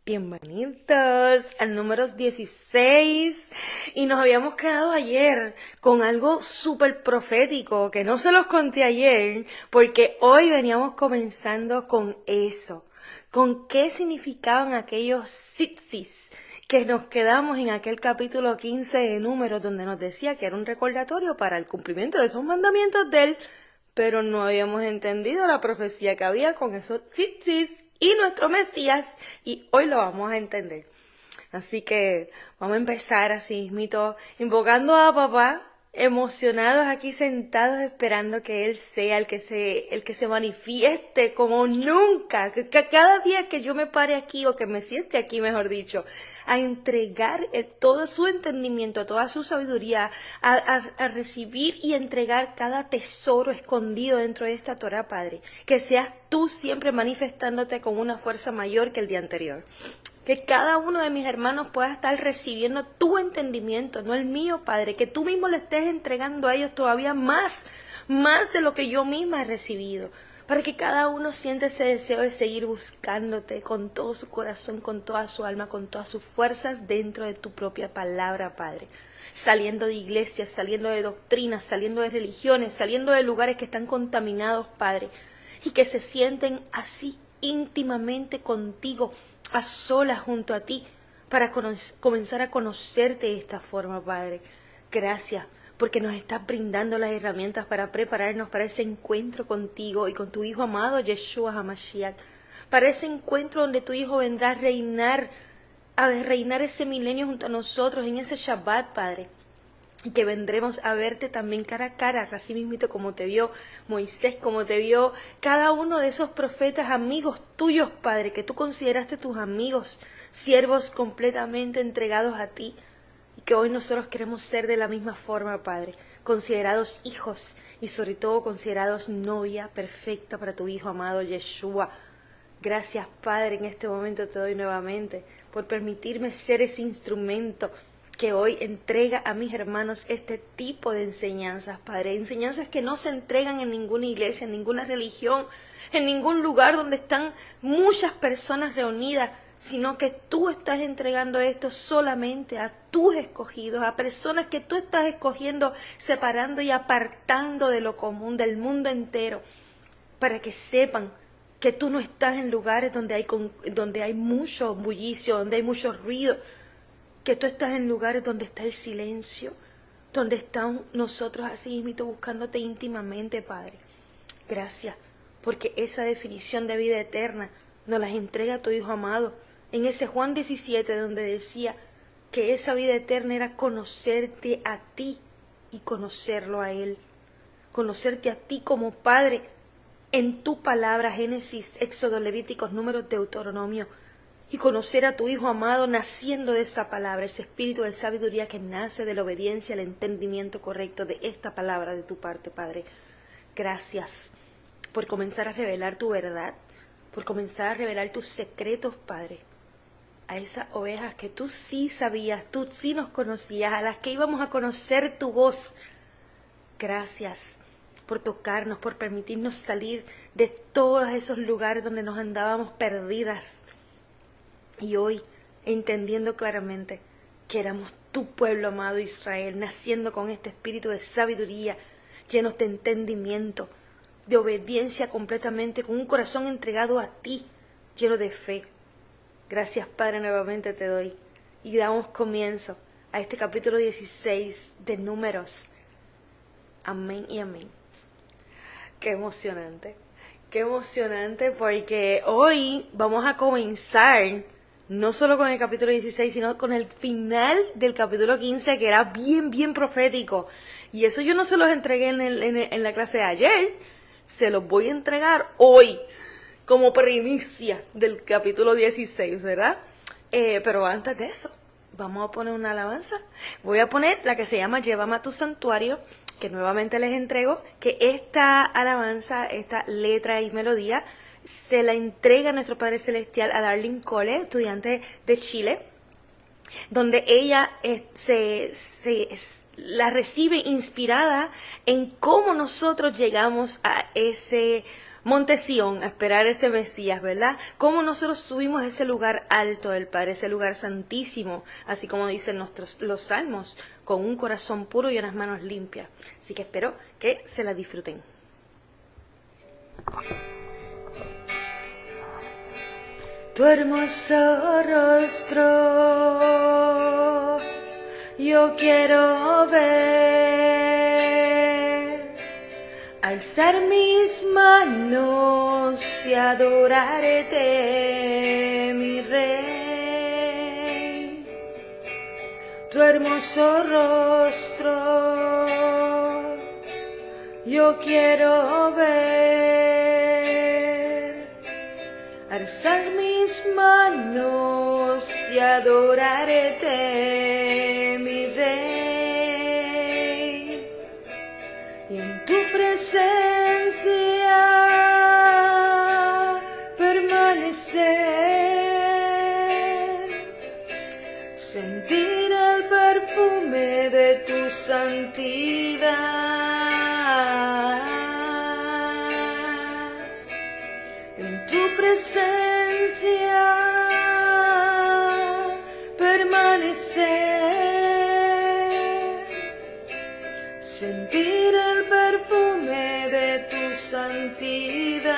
Bienvenidos al número 16 y nos habíamos quedado ayer con algo súper profético que no se los conté ayer porque hoy veníamos comenzando con eso, con qué significaban aquellos tzitzis que nos quedamos en aquel capítulo 15 de Números donde nos decía que era un recordatorio para el cumplimiento de esos mandamientos de él, pero no habíamos entendido la profecía que había con esos tzitzis y nuestro Mesías, y hoy lo vamos a entender. Así que vamos a empezar así mismito, invocando a papá, emocionados aquí sentados esperando que él sea el que se manifieste como nunca, que cada día que yo me pare aquí o que me siente aquí, mejor dicho, a entregar todo su entendimiento, toda su sabiduría, a recibir y entregar cada tesoro escondido dentro de esta Torah, Padre, que seas tú siempre manifestándote con una fuerza mayor que el día anterior. Que cada uno de mis hermanos pueda estar recibiendo tu entendimiento, no el mío, Padre. Que tú mismo le estés entregando a ellos todavía más de lo que yo misma he recibido. Para que cada uno sienta ese deseo de seguir buscándote con todo su corazón, con toda su alma, con todas sus fuerzas dentro de tu propia palabra, Padre. Saliendo de iglesias, saliendo de doctrinas, saliendo de religiones, saliendo de lugares que están contaminados, Padre. Y que se sienten así íntimamente contigo, a solas junto a ti, para comenzar a conocerte de esta forma, Padre. Gracias, porque nos estás brindando las herramientas para prepararnos para ese encuentro contigo y con tu Hijo amado, Yeshua HaMashiach. Para ese encuentro donde tu Hijo vendrá a reinar ese milenio junto a nosotros en ese Shabbat, Padre. Y que vendremos a verte también cara a cara, así mismito como te vio Moisés, como te vio cada uno de esos profetas, amigos tuyos, Padre, que tú consideraste tus amigos, siervos completamente entregados a ti. Y que hoy nosotros queremos ser de la misma forma, Padre, considerados hijos y sobre todo considerados novia perfecta para tu Hijo amado Yeshua. Gracias, Padre, en este momento te doy nuevamente por permitirme ser ese instrumento que hoy entrega a mis hermanos este tipo de enseñanzas, Padre. Enseñanzas que no se entregan en ninguna iglesia, en ninguna religión, en ningún lugar donde están muchas personas reunidas, sino que tú estás entregando esto solamente a tus escogidos, a personas que tú estás escogiendo, separando y apartando de lo común, del mundo entero, para que sepan que tú no estás en lugares donde hay mucho bullicio, donde hay mucho ruido, que tú estás en lugares donde está el silencio, donde están nosotros así mismo buscándote íntimamente, Padre. Gracias, porque esa definición de vida eterna nos la entrega tu Hijo amado en ese Juan 17, donde decía que esa vida eterna era conocerte a ti y conocerlo a Él. Conocerte a ti como Padre en tu palabra, Génesis, Éxodo, Levíticos, Números, Deuteronomio. Y conocer a tu Hijo amado naciendo de esa palabra, ese espíritu de sabiduría que nace de la obediencia, el entendimiento correcto de esta palabra de tu parte, Padre. Gracias por comenzar a revelar tu verdad, por comenzar a revelar tus secretos, Padre, a esas ovejas que tú sí sabías, tú sí nos conocías, a las que íbamos a conocer tu voz. Gracias por tocarnos, por permitirnos salir de todos esos lugares donde nos andábamos perdidas. Y hoy, entendiendo claramente que éramos tu pueblo amado Israel, naciendo con este espíritu de sabiduría, llenos de entendimiento, de obediencia completamente, con un corazón entregado a ti, lleno de fe. Gracias, Padre, nuevamente te doy. Y damos comienzo a este capítulo 16 de Números. Amén y amén. Qué emocionante porque hoy vamos a comenzar no solo con el capítulo 16, sino con el final del capítulo 15, que era bien profético. Y eso yo no se los entregué en la clase de ayer, se los voy a entregar hoy, como primicia del capítulo 16, ¿verdad? Pero antes de eso, vamos a poner una alabanza. Voy a poner la que se llama Llévame a tu santuario, que nuevamente les entrego, que esta alabanza, esta letra y melodía, se la entrega a nuestro Padre Celestial a Darlene Cole, estudiante de Chile, donde ella la recibe inspirada en cómo nosotros llegamos a ese Monte Sión, a esperar ese Mesías, ¿verdad? Cómo nosotros subimos a ese lugar alto del Padre, ese lugar santísimo, así como dicen los salmos, con un corazón puro y unas manos limpias. Así que espero que se la disfruten. Tu hermoso rostro yo quiero ver, alzar mis manos y adorarte, mi Rey. Tu hermoso rostro yo quiero ver, alzar mis manos y adorarte, mi Rey, y en tu presencia permanecer, sentir el perfume de tu santidad, en tu presencia permanecer, sentir el perfume de tu santidad.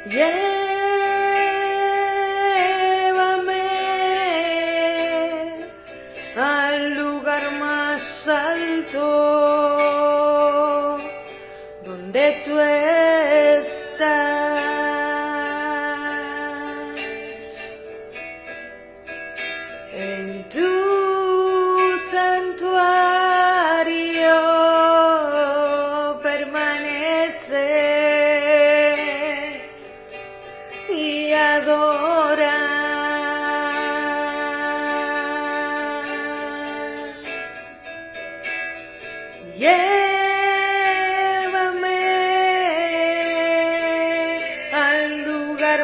Llévame al lugar más alto donde tú estás, en tu santuario permanece y adora.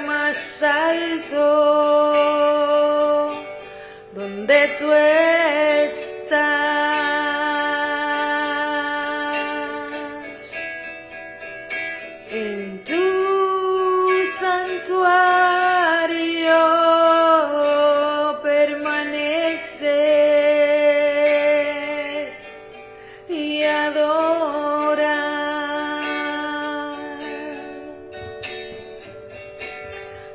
Más alto donde tú estás, en tu santuario permanece y adora.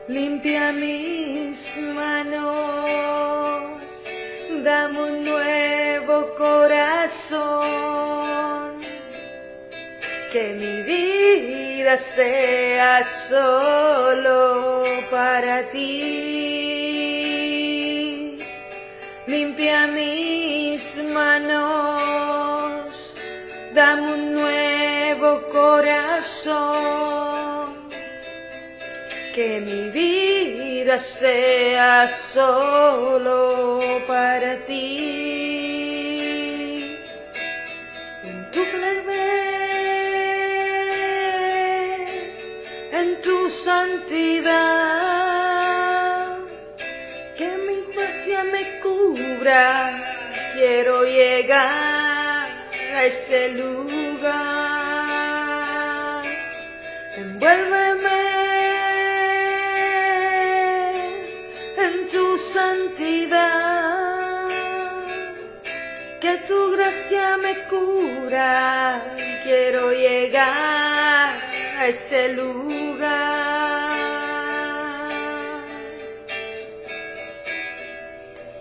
Limpia mis manos, dame un nuevo corazón, que mi vida sea solo para ti. Limpia mis manos, dame un nuevo corazón, que mi vida sea solo para ti. En tu poder, en tu santidad, que mi gracia me cubra. Quiero llegar a ese lugar. Envuélveme en tu santidad, que tu gracia me cubra. Quiero llegar a ese lugar.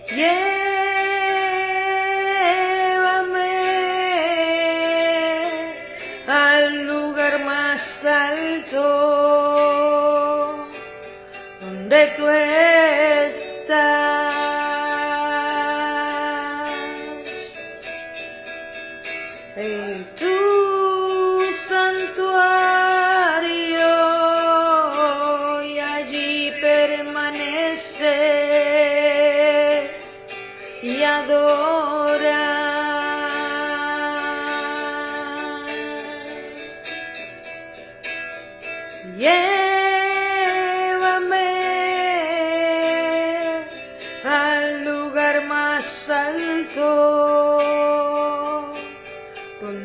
Llévame al lugar más alto donde tú estás, en tu santuario, y allí permanece y adora. Llévame al lugar más alto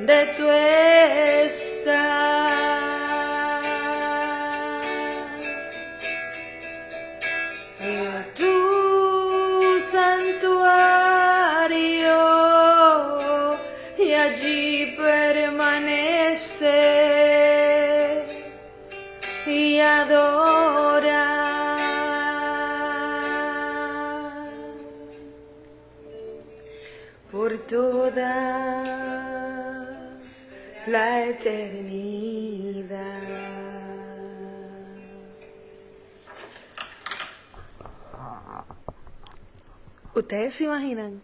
donde tú estás. Y a tu santuario y allí permanece y adora. Por toda la eternidad. ¿Ustedes se imaginan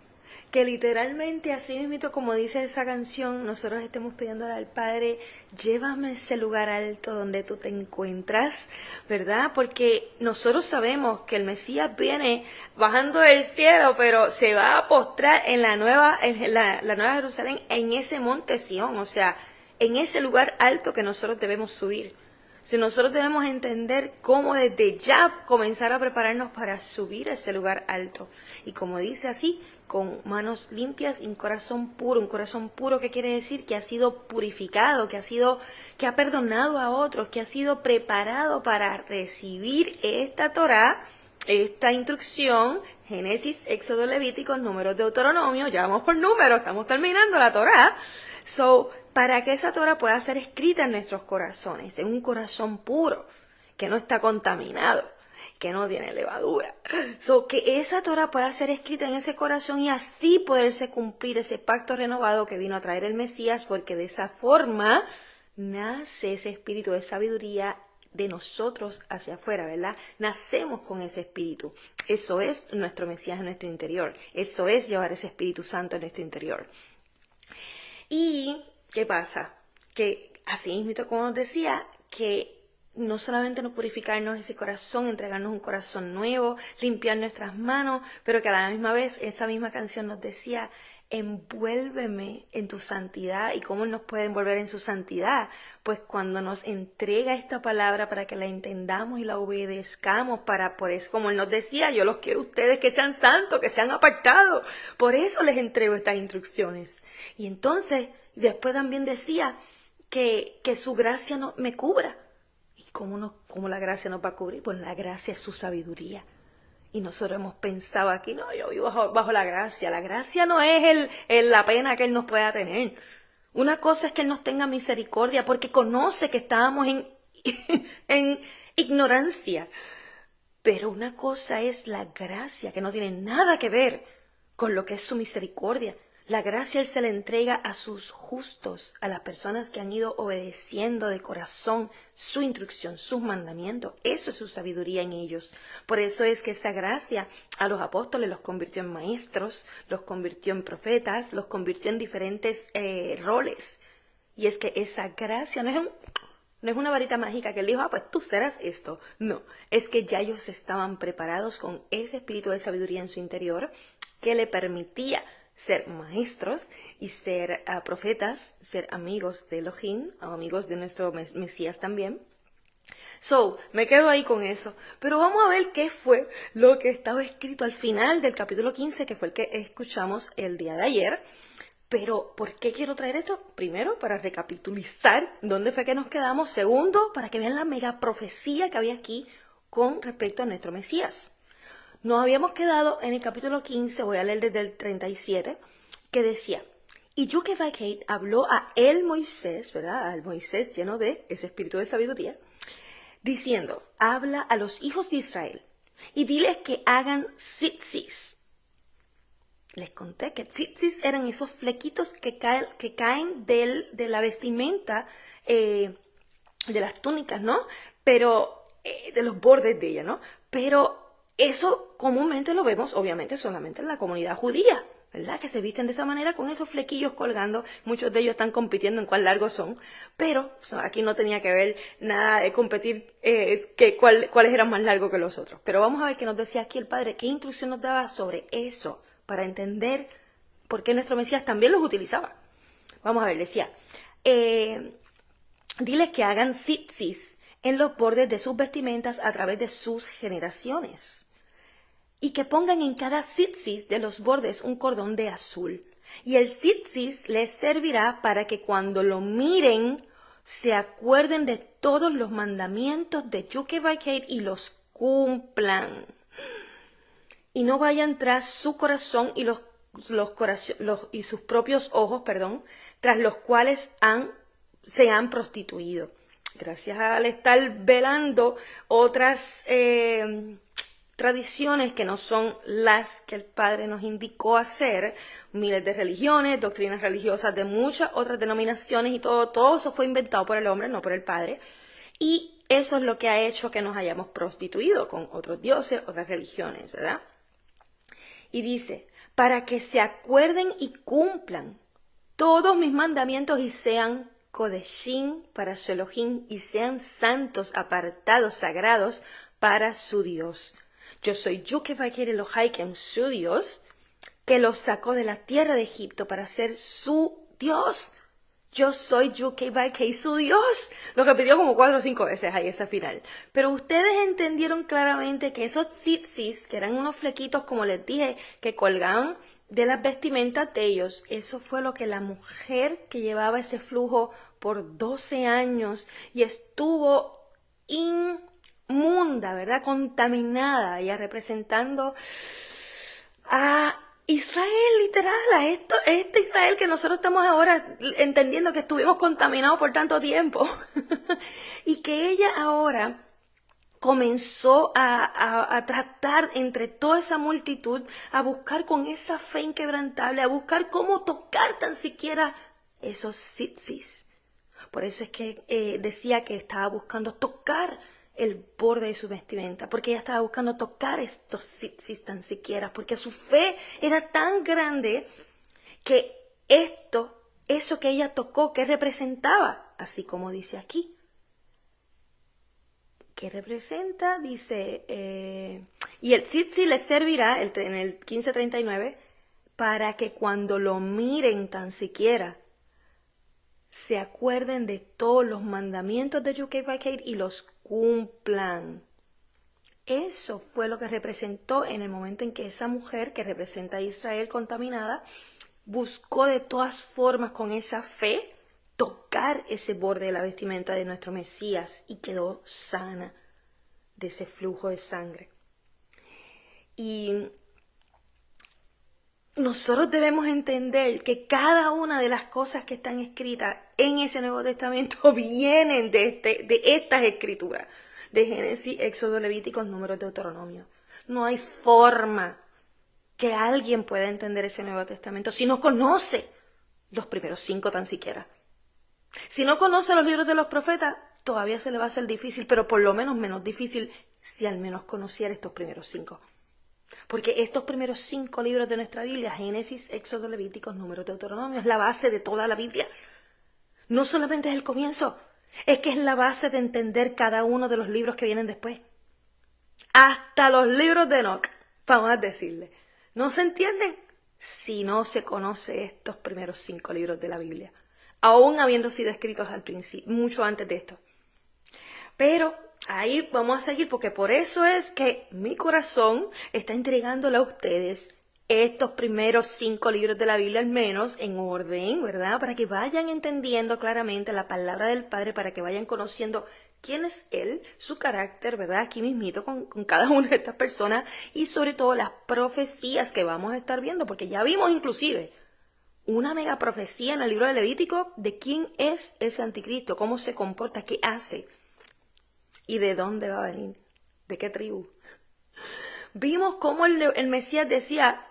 que literalmente así mismo como dice esa canción, nosotros estemos pidiéndole al Padre, llévame a ese lugar alto donde tú te encuentras, ¿verdad? Porque nosotros sabemos que el Mesías viene bajando del cielo, pero se va a postrar en la nueva Jerusalén, en ese monte Sión, o sea, en ese lugar alto que nosotros debemos subir. Si nosotros debemos entender cómo desde ya comenzar a prepararnos para subir a ese lugar alto. Y como dice así, con manos limpias y un corazón puro, ¿qué quiere decir? Que ha sido purificado, que ha perdonado a otros, que ha sido preparado para recibir esta Torá, esta instrucción, Génesis, Éxodo, Levíticos, Números, Deuteronomio, ya vamos por números, estamos terminando la Torá. Para que esa Torá pueda ser escrita en nuestros corazones, en un corazón puro, que no está contaminado, que no tiene levadura. Que esa Torá pueda ser escrita en ese corazón y así poderse cumplir ese pacto renovado que vino a traer el Mesías, porque de esa forma nace ese espíritu de sabiduría de nosotros hacia afuera, ¿verdad? Nacemos con ese espíritu. Eso es nuestro Mesías en nuestro interior. Eso es llevar ese Espíritu Santo en nuestro interior. ¿Y qué pasa? Que así mismo, como nos decía, que no solamente nos purificarnos ese corazón, entregarnos un corazón nuevo, limpiar nuestras manos, pero que a la misma vez esa misma canción nos decía, envuélveme en tu santidad. ¿Y cómo nos puede envolver en su santidad? Pues cuando nos entrega esta palabra para que la entendamos y la obedezcamos, por eso, como Él nos decía, yo los quiero a ustedes que sean santos, que sean apartados. Por eso les entrego estas instrucciones. Y entonces, después también decía que su gracia no me cubra. ¿Y cómo la gracia nos va a cubrir? Pues la gracia es su sabiduría. Y nosotros hemos pensado aquí, no, yo vivo bajo la gracia. La gracia no es la pena que Él nos pueda tener. Una cosa es que Él nos tenga misericordia porque conoce que estábamos en ignorancia. Pero una cosa es la gracia, que no tiene nada que ver con lo que es su misericordia. La gracia Él se le entrega a sus justos, a las personas que han ido obedeciendo de corazón su instrucción, sus mandamientos. Eso es su sabiduría en ellos. Por eso es que esa gracia a los apóstoles los convirtió en maestros, los convirtió en profetas, los convirtió en diferentes roles. Y es que esa gracia no es una varita mágica que Él dijo, pues tú serás esto. No, es que ya ellos estaban preparados con ese espíritu de sabiduría en su interior que le permitía ser maestros y ser profetas, ser amigos de Elohim, amigos de nuestro Mesías también. Me quedo ahí con eso. Pero vamos a ver qué fue lo que estaba escrito al final del capítulo 15, que fue el que escuchamos el día de ayer. Pero, ¿por qué quiero traer esto? Primero, para recapitulizar dónde fue que nos quedamos. Segundo, para que vean la mega profecía que había aquí con respecto a nuestro Mesías. Nos habíamos quedado en el capítulo 15, voy a leer desde el 37, que decía, y Yukevaket habló a él Moisés, ¿verdad? Al Moisés lleno de ese espíritu de sabiduría, diciendo, habla a los hijos de Israel y diles que hagan tzitzis. Les conté que tzitzis eran esos flequitos que caen de la vestimenta, de las túnicas, ¿no? Pero, de los bordes de ella, ¿no? Pero eso comúnmente lo vemos, obviamente, solamente en la comunidad judía, ¿verdad? Que se visten de esa manera con esos flequillos colgando. Muchos de ellos están compitiendo en cuán largos son, pero aquí no tenía que ver nada de competir cuáles eran más largos que los otros. Pero vamos a ver qué nos decía aquí el Padre, qué instrucción nos daba sobre eso, para entender por qué nuestro Mesías también los utilizaba. Vamos a ver, decía, diles que hagan tzitzis en los bordes de sus vestimentas a través de sus generaciones. Y que pongan en cada tzitzis de los bordes un cordón de azul. Y el tzitzis les servirá para que cuando lo miren se acuerden de todos los mandamientos de Yudkeh-Vah-Keh y los cumplan. Y no vayan tras su corazón y y sus propios ojos, tras los cuales se han prostituido. Gracias al estar velando otras tradiciones que no son las que el Padre nos indicó hacer, miles de religiones, doctrinas religiosas de muchas otras denominaciones y todo eso fue inventado por el hombre, no por el Padre. Y eso es lo que ha hecho que nos hayamos prostituido con otros dioses, otras religiones, ¿verdad? Y dice, para que se acuerden y cumplan todos mis mandamientos y sean Kodeshim para su Elohim y sean santos, apartados, sagrados para su Dios. Yo soy Yudkeh-Vah-Keh Elohaikem, su Dios, que los sacó de la tierra de Egipto para ser su Dios. Yo soy Yudkeh-Vah-Keh, su Dios. Lo repitió como 4 o 5 veces ahí ese final. Pero ustedes entendieron claramente que esos tzitzis, que eran unos flequitos, como les dije, que colgaban de las vestimentas de ellos, eso fue lo que la mujer que llevaba ese flujo por 12 años y estuvo inmunda, ¿verdad? Contaminada, ella representando a Israel, literal, a este Israel que nosotros estamos ahora entendiendo que estuvimos contaminados por tanto tiempo. Y que ella ahora comenzó a tratar entre toda esa multitud, a buscar con esa fe inquebrantable, a buscar cómo tocar tan siquiera esos tzitzis. Por eso es que decía que estaba buscando tocar el borde de su vestimenta, porque ella estaba buscando tocar estos tzitzis tan siquiera, porque su fe era tan grande que eso que ella tocó, que representaba, así como dice aquí, que representa, dice, y el tzitzi les servirá, en el 15:39, para que cuando lo miren tan siquiera, se acuerden de todos los mandamientos de Yudkeh-Vah-Keh y los cumplan. Eso fue lo que representó en el momento en que esa mujer, que representa a Israel contaminada, buscó de todas formas con esa fe tocar ese borde de la vestimenta de nuestro Mesías y quedó sana de ese flujo de sangre. Y nosotros debemos entender que cada una de las cosas que están escritas en ese Nuevo Testamento vienen de estas escrituras, de Génesis, Éxodo, Levíticos, Números, Deuteronomio. No hay forma que alguien pueda entender ese Nuevo Testamento si no conoce los primeros 5 tan siquiera. Si no conoce los libros de los profetas, todavía se le va a hacer difícil, pero por lo menos menos difícil si al menos conociera estos primeros 5. Porque estos primeros 5 libros de nuestra Biblia, Génesis, Éxodo, Levíticos, Números, Deuteronomio, es la base de toda la Biblia. No solamente es el comienzo, es que es la base de entender cada uno de los libros que vienen después. Hasta los libros de Enoch, vamos a decirle. ¿No se entienden? Si no se conoce estos primeros 5 libros de la Biblia, aún habiendo sido escritos al principio, mucho antes de esto. Pero ahí vamos a seguir, porque por eso es que mi corazón está entregándole a ustedes estos primeros 5 libros de la Biblia, al menos en orden, ¿verdad? Para que vayan entendiendo claramente la palabra del Padre, para que vayan conociendo quién es Él, su carácter, ¿verdad? Aquí mismito con cada una de estas personas y sobre todo las profecías que vamos a estar viendo, porque ya vimos inclusive una mega profecía en el libro de Levítico de quién es ese anticristo, cómo se comporta, qué hace y de dónde va a venir, de qué tribu. Vimos cómo el Mesías decía,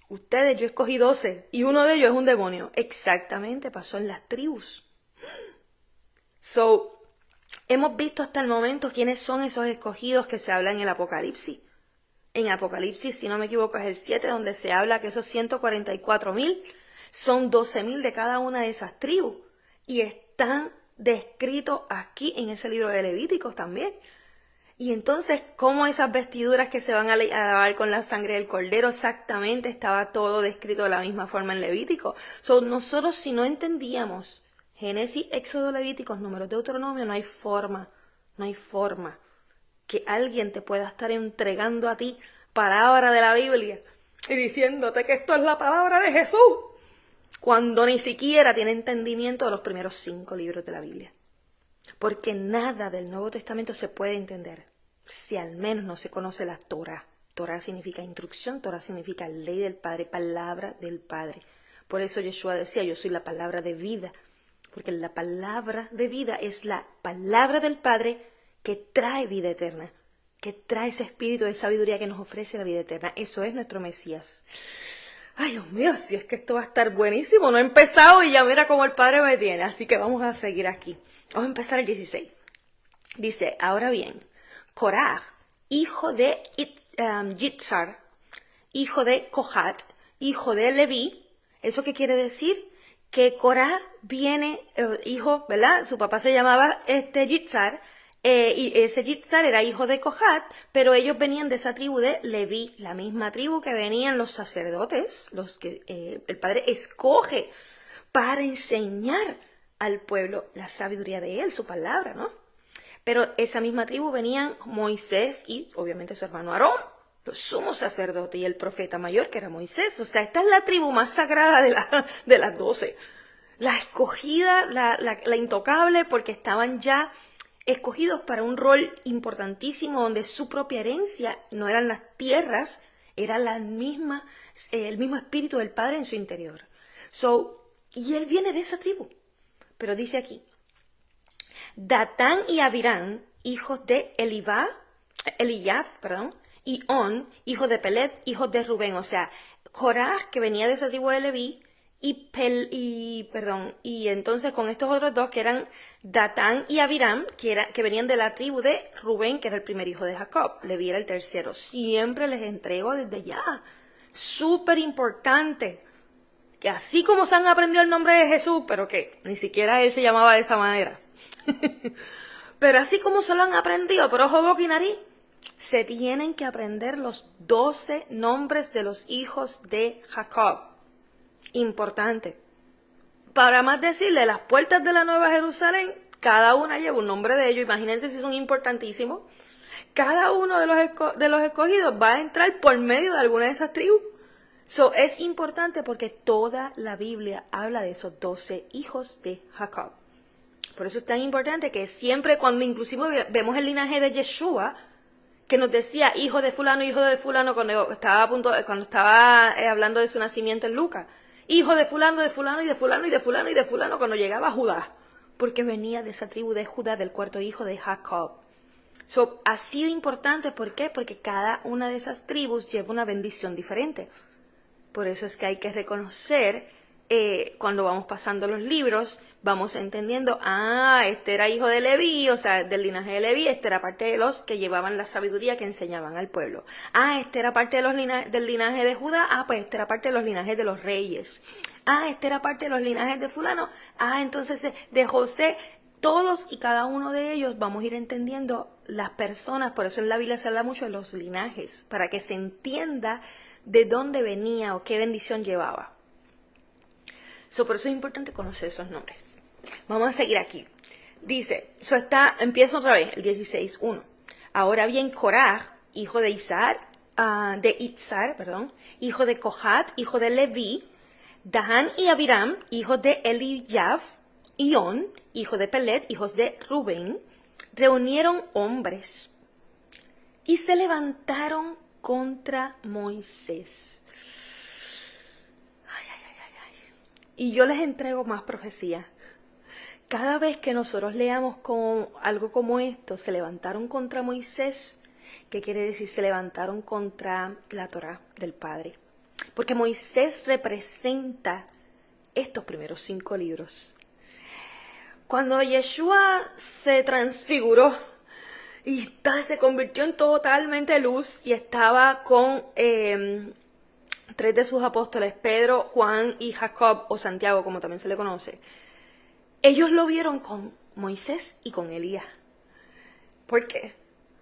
ustedes, yo escogí 12 y uno de ellos es un demonio. Exactamente, pasó en las tribus. Hemos visto hasta el momento quiénes son esos escogidos que se hablan en el Apocalipsis. En Apocalipsis, si no me equivoco, es el 7, donde se habla que esos 144,000 son 12,000 de cada una de esas tribus. Y están descritos aquí en ese libro de Levíticos también. Y entonces, ¿cómo esas vestiduras que se van a lavar con la sangre del cordero? Exactamente, estaba todo descrito de la misma forma en Levítico. Nosotros, si no entendíamos Génesis, Éxodo, Levíticos, Números, Deuteronomio, no hay forma que alguien te pueda estar entregando a ti palabra de la Biblia y diciéndote que esto es la palabra de Jesús. cuando ni siquiera tiene entendimiento de los primeros 5 libros de la Biblia. Porque nada del Nuevo Testamento se puede entender si al menos no se conoce la Torá. Torá significa instrucción, Torá significa ley del Padre, palabra del Padre. Por eso Yeshua decía, yo soy la palabra de vida. Porque la palabra de vida es la palabra del Padre que trae vida eterna, que trae ese espíritu de sabiduría que nos ofrece la vida eterna. Eso es nuestro Mesías. Ay, Dios mío, si es que esto va a estar buenísimo. No he empezado y ya mira cómo el Padre me tiene. Así que vamos a seguir aquí. Vamos a empezar el 16. Dice, ahora bien, Korah, hijo de Yitzhar, hijo de Kohat, hijo de Leví. ¿Eso qué quiere decir? Que Korah viene, hijo, ¿verdad? Su papá se llamaba Yitzhar, y ese Yitzhar era hijo de Kohat, pero ellos venían de esa tribu de Leví, la misma tribu que venían los sacerdotes, los que el Padre escoge para enseñar al pueblo la sabiduría de él, su palabra, ¿no? Pero esa misma tribu venían Moisés y obviamente su hermano Aarón, los sumos sacerdotes y el profeta mayor que era Moisés. O sea, esta es la tribu más sagrada de las 12. La escogida, la intocable, porque estaban ya escogidos para un rol importantísimo donde su propia herencia no eran las tierras, era el mismo espíritu del Padre en su interior. Y él viene de esa tribu. Pero dice aquí, Datán y Abiram, hijos de Eliyab, y On, hijo de Pelet, hijos de Rubén. O sea, Korah, que venía de esa tribu de Leví, y entonces con estos otros dos que eran Datán y Abiram, que venían de la tribu de Rubén, que era el primer hijo de Jacob. Leví era el tercero. Siempre les entrego desde ya. Súper importante. Que así como se han aprendido el nombre de Jesús, pero que ni siquiera él se llamaba de esa manera. Pero así como se lo han aprendido por ojo, boca y nariz, se tienen que aprender los 12 nombres de los hijos de Jacob. Importante. Para más decirle, las puertas de la Nueva Jerusalén, cada una lleva un nombre de ellos. Imagínense si son importantísimos. Cada uno de los escogidos va a entrar por medio de alguna de esas tribus. Es importante porque toda la Biblia habla de esos 12 hijos de Jacob. Por eso es tan importante que siempre cuando inclusive vemos el linaje de Yeshua, que nos decía hijo de fulano, cuando estaba hablando de su nacimiento en Lucas, hijo de fulano, de fulano, y de fulano, y de fulano, y de fulano, cuando llegaba a Judá, porque venía de esa tribu de Judá, del cuarto hijo de Jacob. Así de importante, ¿por qué? Porque cada una de esas tribus lleva una bendición diferente. Por eso es que hay que reconocer, cuando vamos pasando los libros, vamos entendiendo, este era hijo de Leví, o sea, del linaje de Leví, este era parte de los que llevaban la sabiduría que enseñaban al pueblo. Este era parte de del linaje de Judá, pues este era parte de los linajes de los reyes. Este era parte de los linajes de fulano, entonces de José. Todos y cada uno de ellos vamos a ir entendiendo las personas, por eso en la Biblia se habla mucho de los linajes, para que se entienda de dónde venía o qué bendición llevaba. Por eso es importante conocer esos nombres. Vamos a seguir aquí. Dice, empiezo otra vez, el 16:1. Ahora bien, Korah, hijo de Itzhar, hijo de Kohat, hijo de Leví, Datán y Abiram, hijos de Eliyab, y On, hijo de Pelet, hijos de Rubén, reunieron hombres y se levantaron contra Moisés. Y yo les entrego más profecía. Cada vez que nosotros leamos algo como esto, se levantaron contra Moisés, ¿qué quiere decir? Se levantaron contra la Torá del Padre. Porque Moisés representa estos primeros 5 libros. Cuando Yeshua se transfiguró y se convirtió en totalmente luz y estaba con 3 de sus apóstoles, Pedro, Juan y Jacob, o Santiago, como también se le conoce, ellos lo vieron con Moisés y con Elías. ¿Por qué?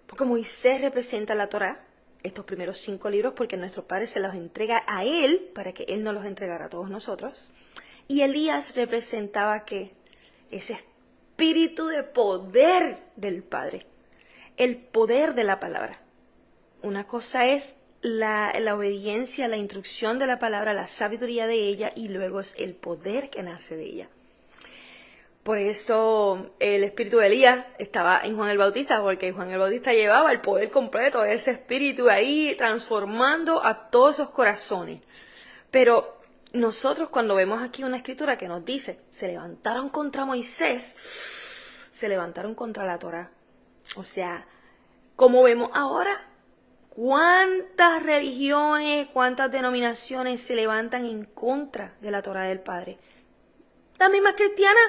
Porque Moisés representa la Torá, estos primeros 5 libros, porque nuestro Padre se los entrega a él, para que él nos los entregara a todos nosotros. Y Elías representaba que ese espíritu de poder del Padre, el poder de la palabra. Una cosa es la obediencia, la instrucción de la palabra, la sabiduría de ella y luego es el poder que nace de ella. Por eso el espíritu de Elías estaba en Juan el Bautista, porque Juan el Bautista llevaba el poder completo de ese espíritu ahí, transformando a todos esos corazones. Pero nosotros cuando vemos aquí una escritura que nos dice, se levantaron contra Moisés, se levantaron contra la Torá. O sea, como vemos ahora, ¿cuántas religiones, cuántas denominaciones se levantan en contra de la Torá del Padre? Las mismas cristianas.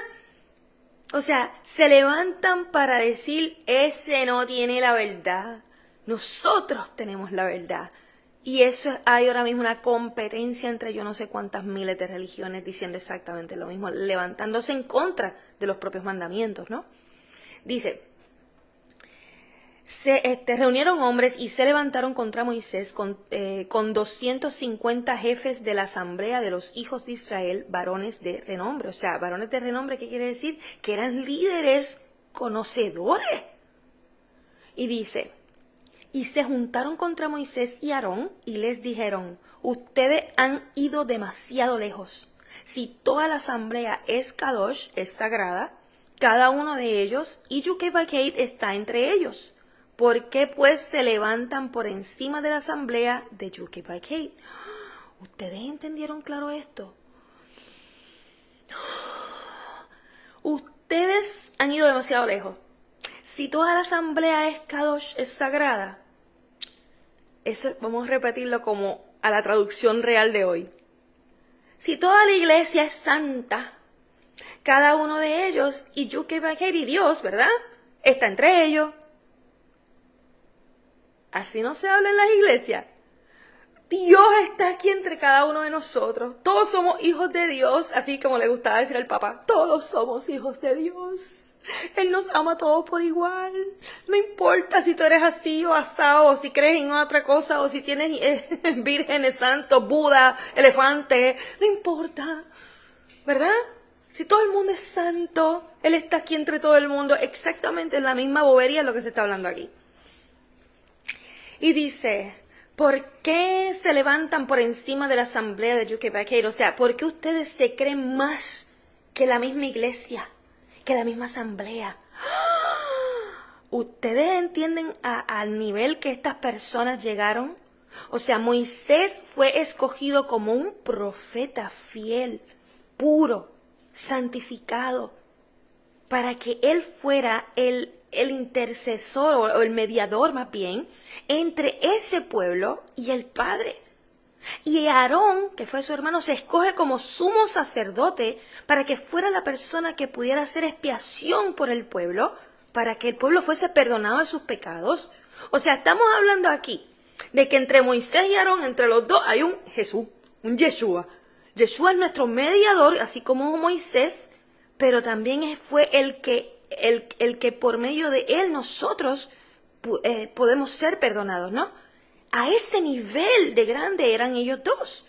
O sea, se levantan para decir, ese no tiene la verdad. Nosotros tenemos la verdad. Y eso hay ahora mismo una competencia entre yo no sé cuántas miles de religiones diciendo exactamente lo mismo, levantándose en contra de los propios mandamientos, ¿no? Dice, se reunieron hombres y se levantaron contra Moisés con 250 jefes de la asamblea de los hijos de Israel, varones de renombre. O sea, varones de renombre, ¿qué quiere decir? Que eran líderes conocedores. Y dice, y se juntaron contra Moisés y Aarón y les dijeron, ustedes han ido demasiado lejos. Si toda la asamblea es Kadosh, es sagrada, cada uno de ellos, y Yukebakeit está entre ellos. ¿Por qué pues se levantan por encima de la asamblea de Yukebakeit? ¿Ustedes entendieron claro esto? Ustedes han ido demasiado lejos. Si toda la asamblea es Kadosh, es sagrada, eso vamos a repetirlo como a la traducción real de hoy. Si toda la iglesia es santa, cada uno de ellos, y Yukebakeit y Dios, ¿verdad? Está entre ellos. Así no se habla en las iglesias. Dios está aquí entre cada uno de nosotros. Todos somos hijos de Dios, así como le gustaba decir al Papa. Todos somos hijos de Dios. Él nos ama a todos por igual. No importa si tú eres así o asado, o si crees en otra cosa, o si tienes vírgenes, santos, Buda, elefante. No importa, ¿verdad? Si todo el mundo es santo, Él está aquí entre todo el mundo. Exactamente en la misma bobería es lo que se está hablando aquí. Y dice, ¿por qué se levantan por encima de la asamblea de Yukebakeit? O sea, ¿por qué ustedes se creen más que la misma iglesia, que la misma asamblea? ¿Ustedes entienden al nivel que estas personas llegaron? O sea, Moisés fue escogido como un profeta fiel, puro, santificado, para que él fuera el intercesor o el mediador más bien entre ese pueblo y el Padre. Y Aarón, que fue su hermano, se escoge como sumo sacerdote para que fuera la persona que pudiera hacer expiación por el pueblo, para que el pueblo fuese perdonado de sus pecados. O sea, estamos hablando aquí de que entre Moisés y Aarón, entre los dos, hay un Jesús, un Yeshua. Yeshua es nuestro mediador, así como Moisés, pero también fue el que por medio de él nosotros podemos ser perdonados, ¿no? A ese nivel de grande eran ellos dos.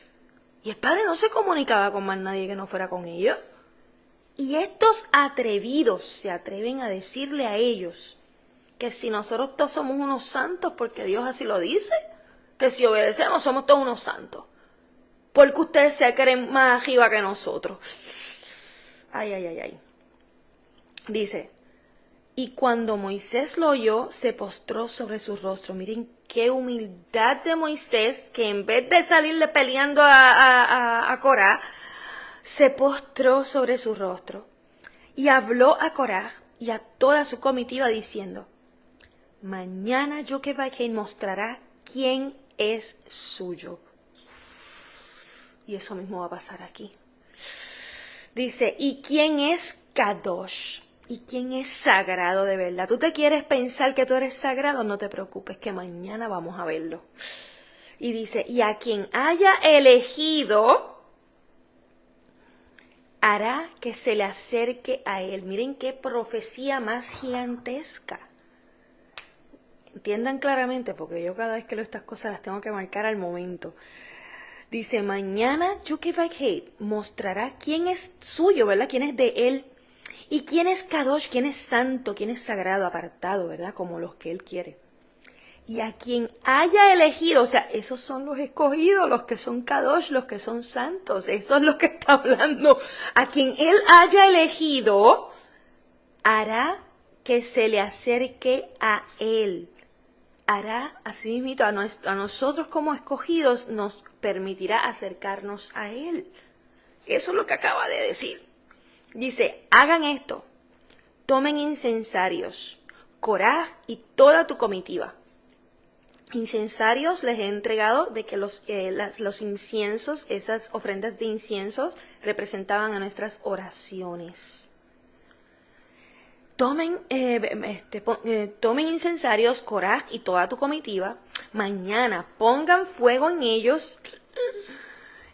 Y el Padre no se comunicaba con más nadie que no fuera con ellos. Y estos atrevidos se atreven a decirle a ellos que si nosotros todos somos unos santos, porque Dios así lo dice, que si obedecemos somos todos unos santos. Porque ustedes se creen más arriba que nosotros. Ay, ay, ay, ay. Dice, y cuando Moisés lo oyó, se postró sobre su rostro. Miren qué humildad de Moisés, que en vez de salirle peleando a Corá, se postró sobre su rostro. Y habló a Corá y a toda su comitiva diciendo, mañana Yukebakeit mostrará quién es suyo. Y eso mismo va a pasar aquí. Dice, ¿y quién es Kadosh? ¿Y quién es sagrado de verdad? ¿Tú te quieres pensar que tú eres sagrado? No te preocupes, que mañana vamos a verlo. Y dice, y a quien haya elegido, hará que se le acerque a él. Miren qué profecía más gigantesca. Entiendan claramente, porque yo cada vez que leo estas cosas las tengo que marcar al momento. Dice, mañana Yukebakeit mostrará quién es suyo, ¿verdad? Quién es de él. Y quién es Kadosh, quién es santo, quién es sagrado, apartado, ¿verdad? Como los que él quiere. Y a quien haya elegido, o sea, esos son los escogidos, los que son kadosh, los que son santos, eso es lo que está hablando. A quien él haya elegido, hará que se le acerque a él. Hará así mismo a nosotros como escogidos, nos permitirá acercarnos a él. Eso es lo que acaba de decir. Dice, hagan esto, tomen incensarios, Coraj y toda tu comitiva. Incensarios les he entregado de que los inciensos, esas ofrendas de inciensos, representaban a nuestras oraciones. Tomen incensarios, Coraj y toda tu comitiva. Mañana pongan fuego en ellos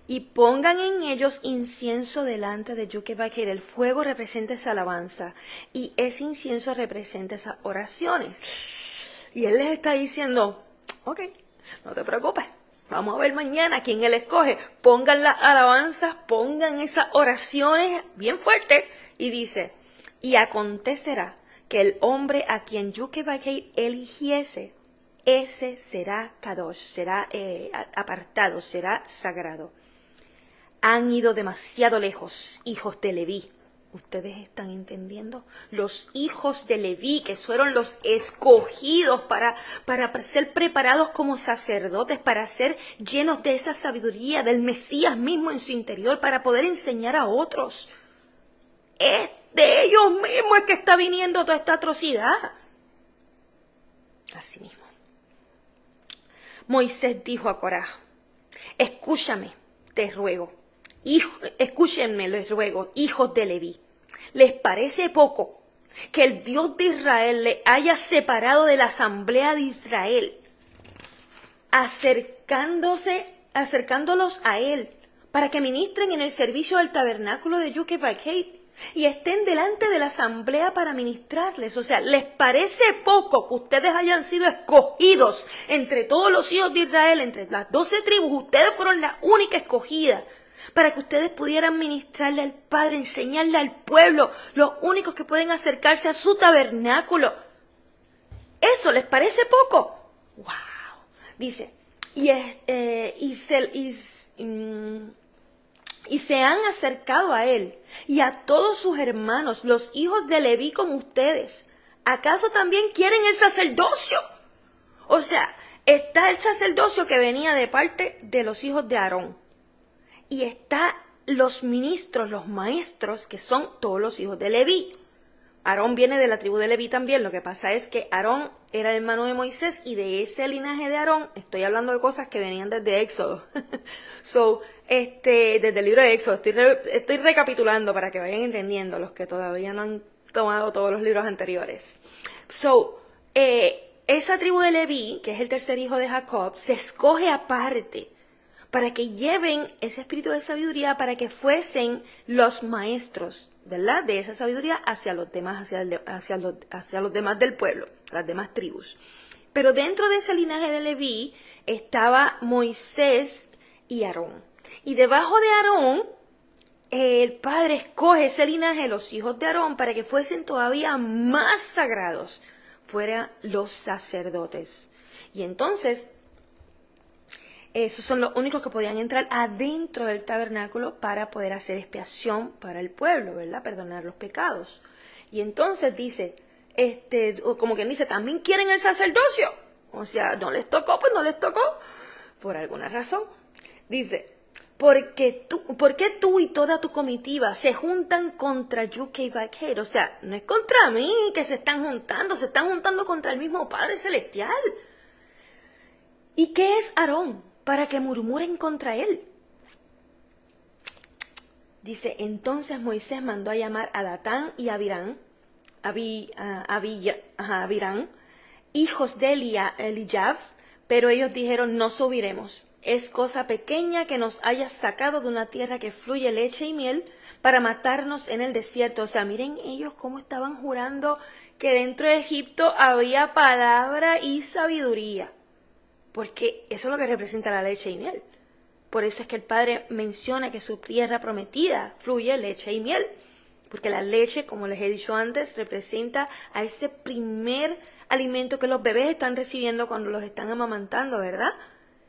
y pongan en ellos incienso delante de Yud-Kei-Vay-Kei. El fuego representa esa alabanza y ese incienso representa esas oraciones. Y él les está diciendo, ok, no te preocupes, vamos a ver mañana quién él escoge. Pongan las alabanzas, pongan esas oraciones bien fuertes. Y dice, y acontecerá que el hombre a quien Yud-Kei-Vay-Kei eligiese, ese será kadosh, será apartado, será sagrado. Han ido demasiado lejos, hijos de Leví. ¿Ustedes están entendiendo? Los hijos de Leví, que fueron los escogidos para ser preparados como sacerdotes, para ser llenos de esa sabiduría del Mesías mismo en su interior, para poder enseñar a otros. Es de ellos mismos es que está viniendo toda esta atrocidad. Así mismo. Moisés dijo a Coraj, escúchame, te ruego. Escúchenme, les ruego, hijos de Leví. ¿Les parece poco que el Dios de Israel le haya separado de la asamblea de Israel, acercándolos a él, para que ministren en el servicio del tabernáculo de Yud-Kei-Vay-Kei y estén delante de la asamblea para ministrarles? O sea, ¿les parece poco que ustedes hayan sido escogidos entre todos los hijos de Israel, entre las 12 tribus? Ustedes fueron la única escogida para que ustedes pudieran ministrarle al Padre, enseñarle al pueblo, los únicos que pueden acercarse a su tabernáculo. ¿Eso les parece poco? ¡Wow! Dice, y se han acercado a él y a todos sus hermanos, los hijos de Leví como ustedes. ¿Acaso también quieren el sacerdocio? O sea, está el sacerdocio que venía de parte de los hijos de Aarón. Y está los ministros, los maestros, que son todos los hijos de Leví. Aarón viene de la tribu de Leví también. Lo que pasa es que Aarón era el hermano de Moisés y de ese linaje de Aarón, estoy hablando de cosas que venían desde Éxodo. Desde el libro de Éxodo, estoy recapitulando para que vayan entendiendo los que todavía no han tomado todos los libros anteriores. Esa tribu de Leví, que es el tercer hijo de Jacob, se escoge aparte para que lleven ese espíritu de sabiduría, para que fuesen los maestros, ¿verdad?, de esa sabiduría hacia los demás, hacia los demás del pueblo, las demás tribus. Pero dentro de ese linaje de Leví estaba Moisés y Aarón. Y debajo de Aarón, el Padre escoge ese linaje, los hijos de Aarón, para que fuesen todavía más sagrados, fueran los sacerdotes. Y entonces, esos son los únicos que podían entrar adentro del tabernáculo para poder hacer expiación para el pueblo, ¿verdad? Perdonar los pecados. Y entonces dice, como quien dice, ¿también quieren el sacerdocio? O sea, no les tocó, pues no les tocó, por alguna razón. Dice, ¿por qué tú y toda tu comitiva se juntan contra Yud-Kei-Vay-Kei? O sea, no es contra mí que se están juntando contra el mismo Padre Celestial. ¿Y qué es Aarón para que murmuren contra él? Dice, entonces Moisés mandó a llamar a Datán y a Abirán, hijos de Eliab, pero ellos dijeron, no subiremos. Es cosa pequeña que nos hayas sacado de una tierra que fluye leche y miel para matarnos en el desierto. O sea, miren ellos cómo estaban jurando que dentro de Egipto había palabra y sabiduría. Porque eso es lo que representa la leche y miel. Por eso es que el Padre menciona que su tierra prometida fluye leche y miel. Porque la leche, como les he dicho antes, representa a alimento que los bebés están recibiendo cuando los están amamantando, ¿verdad?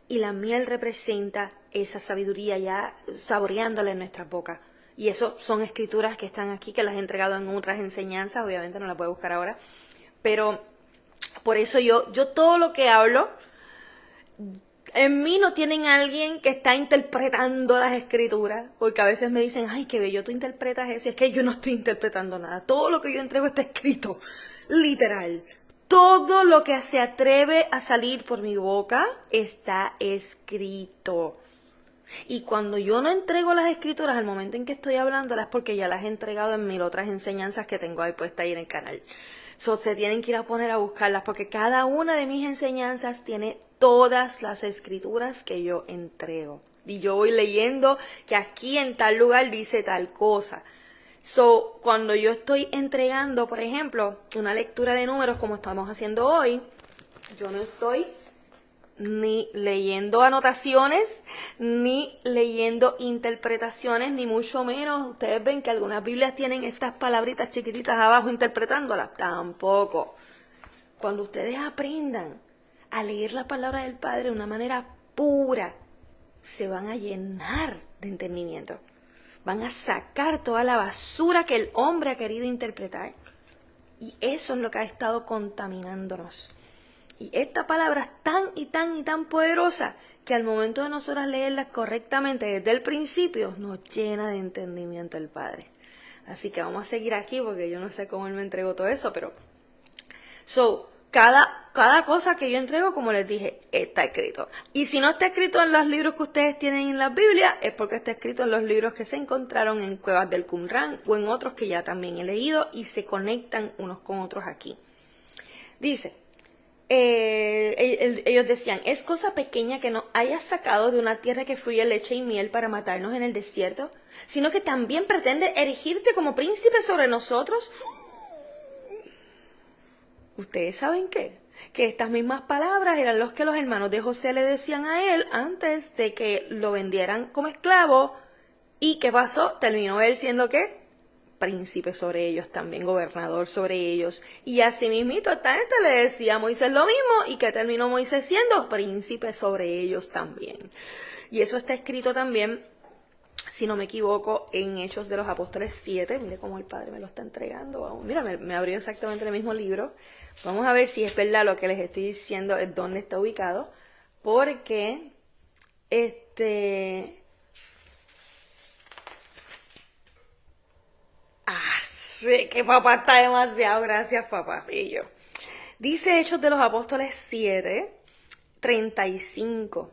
Y la miel representa esa sabiduría ya saboreándola en nuestras bocas. Y eso son escrituras que están aquí, que las he entregado en otras enseñanzas, obviamente no las puedo buscar ahora. Pero por eso yo todo lo que hablo, en mí no tienen alguien que está interpretando las escrituras, porque a veces me dicen, ay, qué bello, tú interpretas eso, y es que yo no estoy interpretando nada. Todo lo que yo entrego está escrito, literal. Todo lo que se atreve a salir por mi boca está escrito. Y cuando yo no entrego las escrituras al momento en que estoy hablándolas, porque ya las he entregado en 1000 otras enseñanzas que tengo ahí puestas ahí en el canal. Se tienen que ir a poner a buscarlas, porque cada una de mis enseñanzas tiene todas las escrituras que yo entrego. Y yo voy leyendo que aquí en tal lugar dice tal cosa. Cuando yo estoy entregando, por ejemplo, una lectura de números como estamos haciendo hoy, yo no estoy ni leyendo anotaciones, ni leyendo interpretaciones, ni mucho menos. Ustedes ven que algunas Biblias tienen estas palabritas chiquititas abajo interpretándolas. Tampoco. Cuando ustedes aprendan a leer la palabra del Padre de una manera pura, se van a llenar de entendimiento. Van a sacar toda la basura que el hombre ha querido interpretar. Y eso es lo que ha estado contaminándonos. Y esta palabra es tan y tan y tan poderosa que al momento de nosotras leerla correctamente desde el principio nos llena de entendimiento el Padre. Así que vamos a seguir aquí porque yo no sé cómo Él me entregó todo eso, pero... Cada cosa que yo entrego, como les dije, está escrito. Y si no está escrito en los libros que ustedes tienen en la Biblia, es porque está escrito en los libros que se encontraron en Cuevas del Qumran o en otros que ya también he leído y se conectan unos con otros aquí. Dice... ellos decían, es cosa pequeña que nos hayas sacado de una tierra que fluye leche y miel para matarnos en el desierto, sino que también pretende erigirte como príncipe sobre nosotros. ¿Ustedes saben qué? Que estas mismas palabras eran los que los hermanos de José le decían a él antes de que lo vendieran como esclavo. ¿Y qué pasó? Terminó él siendo ¿qué? Príncipe sobre ellos también, gobernador sobre ellos. Y así mismito esta gente le decía a Moisés lo mismo, y que terminó Moisés siendo príncipe sobre ellos también. Y eso está escrito también, si no me equivoco, en Hechos de los Apóstoles 7. Mire cómo el Padre me lo está entregando. Mira, me abrió exactamente el mismo libro. Vamos a ver si es verdad lo que les estoy diciendo, es dónde está ubicado. Porque, sí, que papá está demasiado, gracias papá. Y yo. Dice Hechos de los Apóstoles 7, 35.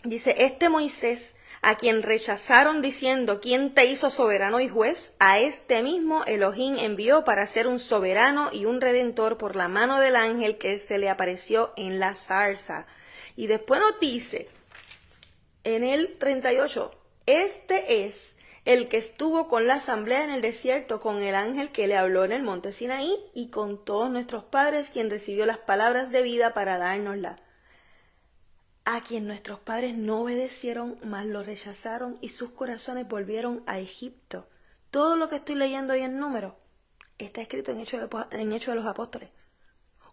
Dice, este Moisés, a quien rechazaron diciendo, ¿quién te hizo soberano y juez? A este mismo Elohim envió para ser un soberano y un redentor por la mano del ángel que se le apareció en la zarza. Y después nos dice, en el 38, este es el que estuvo con la asamblea en el desierto, con el ángel que le habló en el monte Sinaí, y con todos nuestros padres, quien recibió las palabras de vida para dárnosla. A quien nuestros padres no obedecieron, mas lo rechazaron, y sus corazones volvieron a Egipto. Todo lo que estoy leyendo hoy en números está escrito en Hechos de los Apóstoles.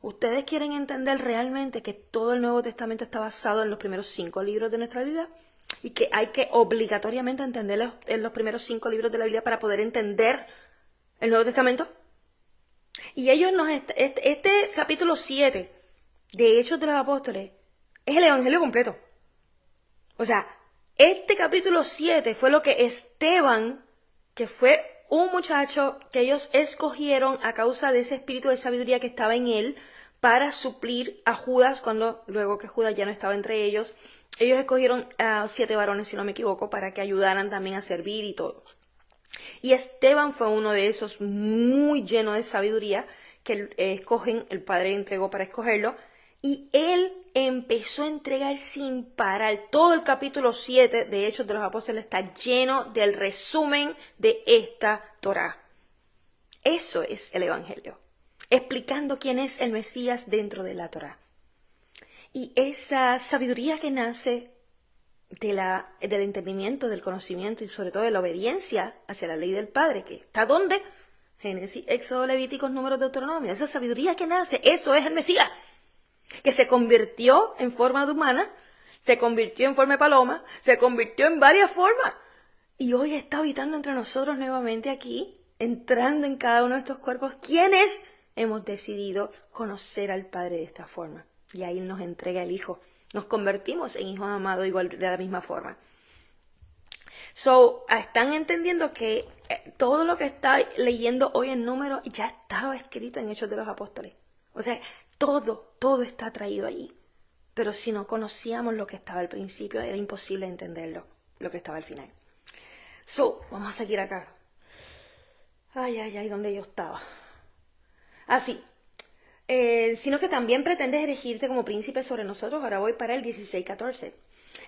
¿Ustedes quieren entender realmente que todo el Nuevo Testamento está basado en los primeros 5 libros de nuestra Biblia? Y que hay que obligatoriamente entender en los primeros 5 libros de la Biblia para poder entender el Nuevo Testamento. Y ellos este capítulo 7 de Hechos de los Apóstoles es el Evangelio completo. O sea, este capítulo 7 fue lo que Esteban, que fue un muchacho que ellos escogieron a causa de ese espíritu de sabiduría que estaba en él, para suplir a Judas, luego que Judas ya no estaba entre ellos. Ellos escogieron a 7 varones, si no me equivoco, para que ayudaran también a servir y todo. Y Esteban fue uno de esos muy lleno de sabiduría que el Padre entregó para escogerlo. Y él empezó a entregar sin parar. Todo el capítulo 7 de Hechos de los Apóstoles está lleno del resumen de esta Torá. Eso es el Evangelio, explicando quién es el Mesías dentro de la Torá. Y esa sabiduría que nace del entendimiento, del conocimiento y sobre todo de la obediencia hacia la ley del Padre, que está ¿dónde? Génesis, Éxodo, Levíticos, Números, Deuteronomio. Esa sabiduría que nace, eso es el Mesías, que se convirtió en forma de humana, se convirtió en forma de paloma, se convirtió en varias formas. Y hoy está habitando entre nosotros nuevamente aquí, entrando en cada uno de estos cuerpos, quienes hemos decidido conocer al Padre de esta forma. Y ahí nos entrega el Hijo. Nos convertimos en hijos amados igual de la misma forma. Están entendiendo que todo lo que está leyendo hoy en Números ya estaba escrito en Hechos de los Apóstoles. O sea, todo está traído allí. Pero si no conocíamos lo que estaba al principio, era imposible entenderlo, lo que estaba al final. Vamos a seguir acá. Ay, ¿dónde yo estaba? Así. Sino que también pretendes erigirte como príncipe sobre nosotros. Ahora voy para el 16:14.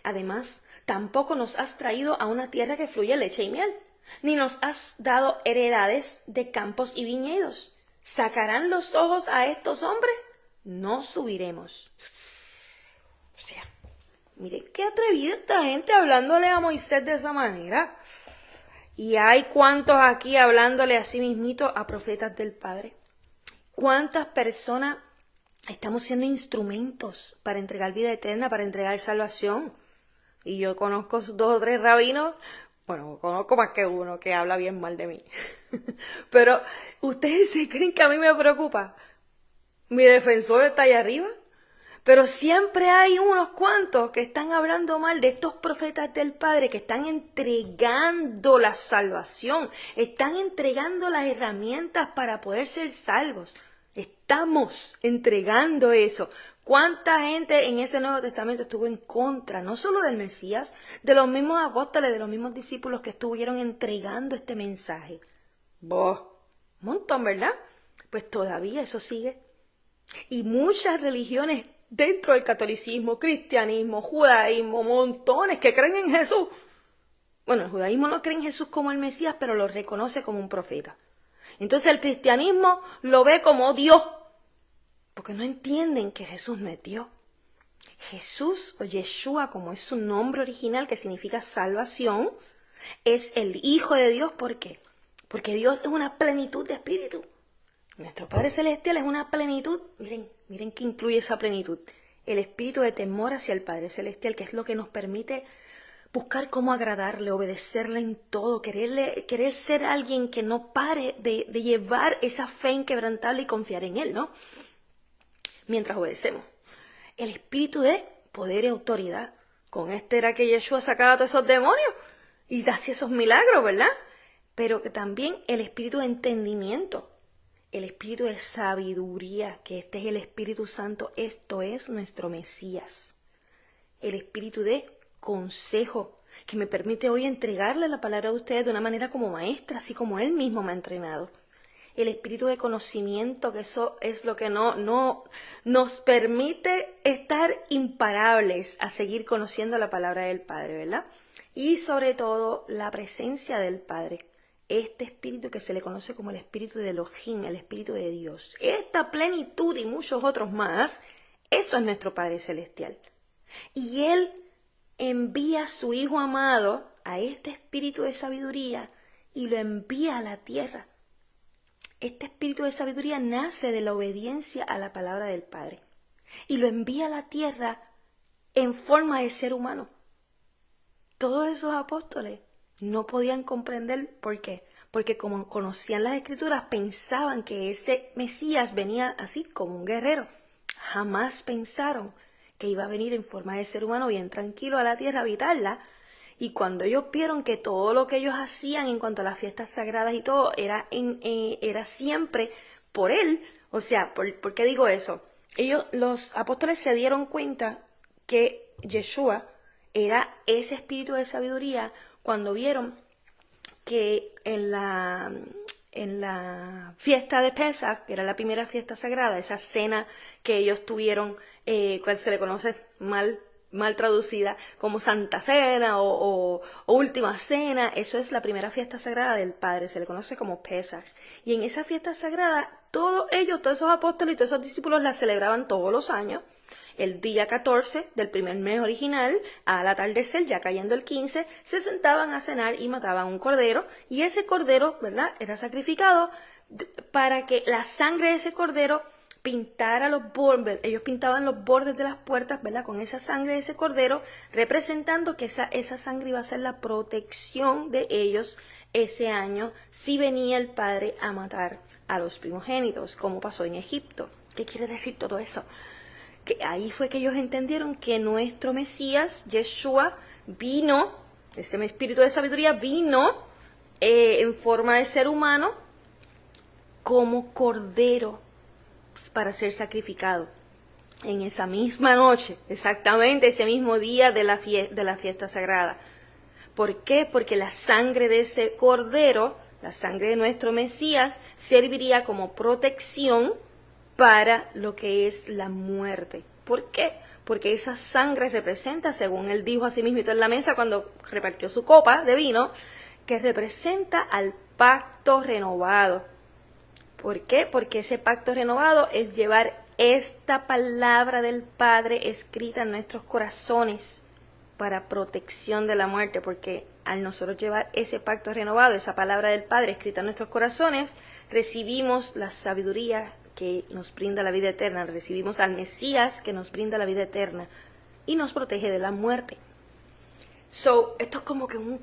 Además, tampoco nos has traído a una tierra que fluye leche y miel, ni nos has dado heredades de campos y viñedos. ¿Sacarán los ojos a estos hombres? No subiremos. O sea, mire qué atrevida esta gente hablándole a Moisés de esa manera. Y hay cuantos aquí hablándole a sí mismito a profetas del Padre. ¿Cuántas personas estamos siendo instrumentos para entregar vida eterna, para entregar salvación? Y yo conozco 2 o 3 rabinos, bueno, conozco más que uno que habla bien mal de mí. Pero, ¿ustedes se creen que a mí me preocupa? Mi defensor está ahí arriba. Pero siempre hay unos cuantos que están hablando mal de estos profetas del Padre, que están entregando la salvación, están entregando las herramientas para poder ser salvos. Estamos entregando eso. ¿Cuánta gente en ese Nuevo Testamento estuvo en contra, no solo del Mesías, de los mismos apóstoles, de los mismos discípulos que estuvieron entregando este mensaje? Un montón, ¿verdad? Pues todavía eso sigue. Y muchas religiones dentro del catolicismo, cristianismo, judaísmo, montones que creen en Jesús. Bueno, el judaísmo no cree en Jesús como el Mesías, pero lo reconoce como un profeta. Entonces el cristianismo lo ve como Dios, porque no entienden que Jesús no es Dios. Jesús, o Yeshua, como es su nombre original, que significa salvación, es el Hijo de Dios. ¿Por qué? Porque Dios es una plenitud de espíritu. Nuestro Padre Celestial es una plenitud. Miren que incluye esa plenitud. El espíritu de temor hacia el Padre Celestial, que es lo que nos permite buscar cómo agradarle, obedecerle en todo, querer ser alguien que no pare de llevar esa fe inquebrantable y confiar en Él, ¿no? Mientras obedecemos. El espíritu de poder y autoridad. Con este era que Yeshua sacaba a todos esos demonios y hacía esos milagros, ¿verdad? Pero que también el espíritu de entendimiento. El espíritu de sabiduría, que este es el Espíritu Santo, esto es nuestro Mesías. El espíritu de consejo, que me permite hoy entregarle la palabra a ustedes de una manera como maestra, así como Él mismo me ha entrenado. El espíritu de conocimiento, que eso es lo que no nos permite estar imparables a seguir conociendo la palabra del Padre, ¿verdad? Y sobre todo la presencia del Padre. Este espíritu que se le conoce como el espíritu de Elohim, el espíritu de Dios. Esta plenitud y muchos otros más, eso es nuestro Padre Celestial. Y Él envía a su Hijo amado a este espíritu de sabiduría y lo envía a la tierra. Este espíritu de sabiduría nace de la obediencia a la palabra del Padre y lo envía a la tierra en forma de ser humano. Todos esos apóstoles no podían comprender por qué. Porque como conocían las Escrituras, pensaban que ese Mesías venía así como un guerrero. Jamás pensaron que iba a venir en forma de ser humano bien tranquilo a la tierra a habitarla. Y cuando ellos vieron que todo lo que ellos hacían en cuanto a las fiestas sagradas y todo era siempre por Él. O sea, ¿por qué digo eso? Los apóstoles se dieron cuenta que Yeshua era ese espíritu de sabiduría cuando vieron que en la fiesta de Pesach, que era la primera fiesta sagrada, esa cena que ellos tuvieron, cual se le conoce mal traducida como Santa Cena o Última Cena, eso es la primera fiesta sagrada del Padre, se le conoce como Pesach. Y en esa fiesta sagrada, todos esos apóstoles y todos esos discípulos la celebraban todos los años. El día 14 del primer mes original, al atardecer, ya cayendo el 15, se sentaban a cenar y mataban un cordero. Y ese cordero, ¿verdad?, era sacrificado para que la sangre de ese cordero pintara los bordes. Ellos pintaban los bordes de las puertas, ¿verdad? Con esa sangre de ese cordero, representando que esa sangre iba a ser la protección de ellos ese año si venía el Padre a matar a los primogénitos, como pasó en Egipto. ¿Qué quiere decir todo eso? Que ahí fue que ellos entendieron que nuestro Mesías, Yeshua, vino, ese espíritu de sabiduría vino en forma de ser humano como cordero para ser sacrificado. En esa misma noche, exactamente ese mismo día de la fiesta sagrada. ¿Por qué? Porque la sangre de ese cordero, la sangre de nuestro Mesías, serviría como protección para lo que es la muerte. ¿Por qué? Porque esa sangre representa, según él dijo a sí mismo en la mesa cuando repartió su copa de vino, que representa al pacto renovado. ¿Por qué? Porque ese pacto renovado es llevar esta palabra del Padre escrita en nuestros corazones para protección de la muerte, porque al nosotros llevar ese pacto renovado, esa palabra del Padre escrita en nuestros corazones, recibimos la sabiduría que nos brinda la vida eterna, recibimos al Mesías que nos brinda la vida eterna y nos protege de la muerte. Esto es como que un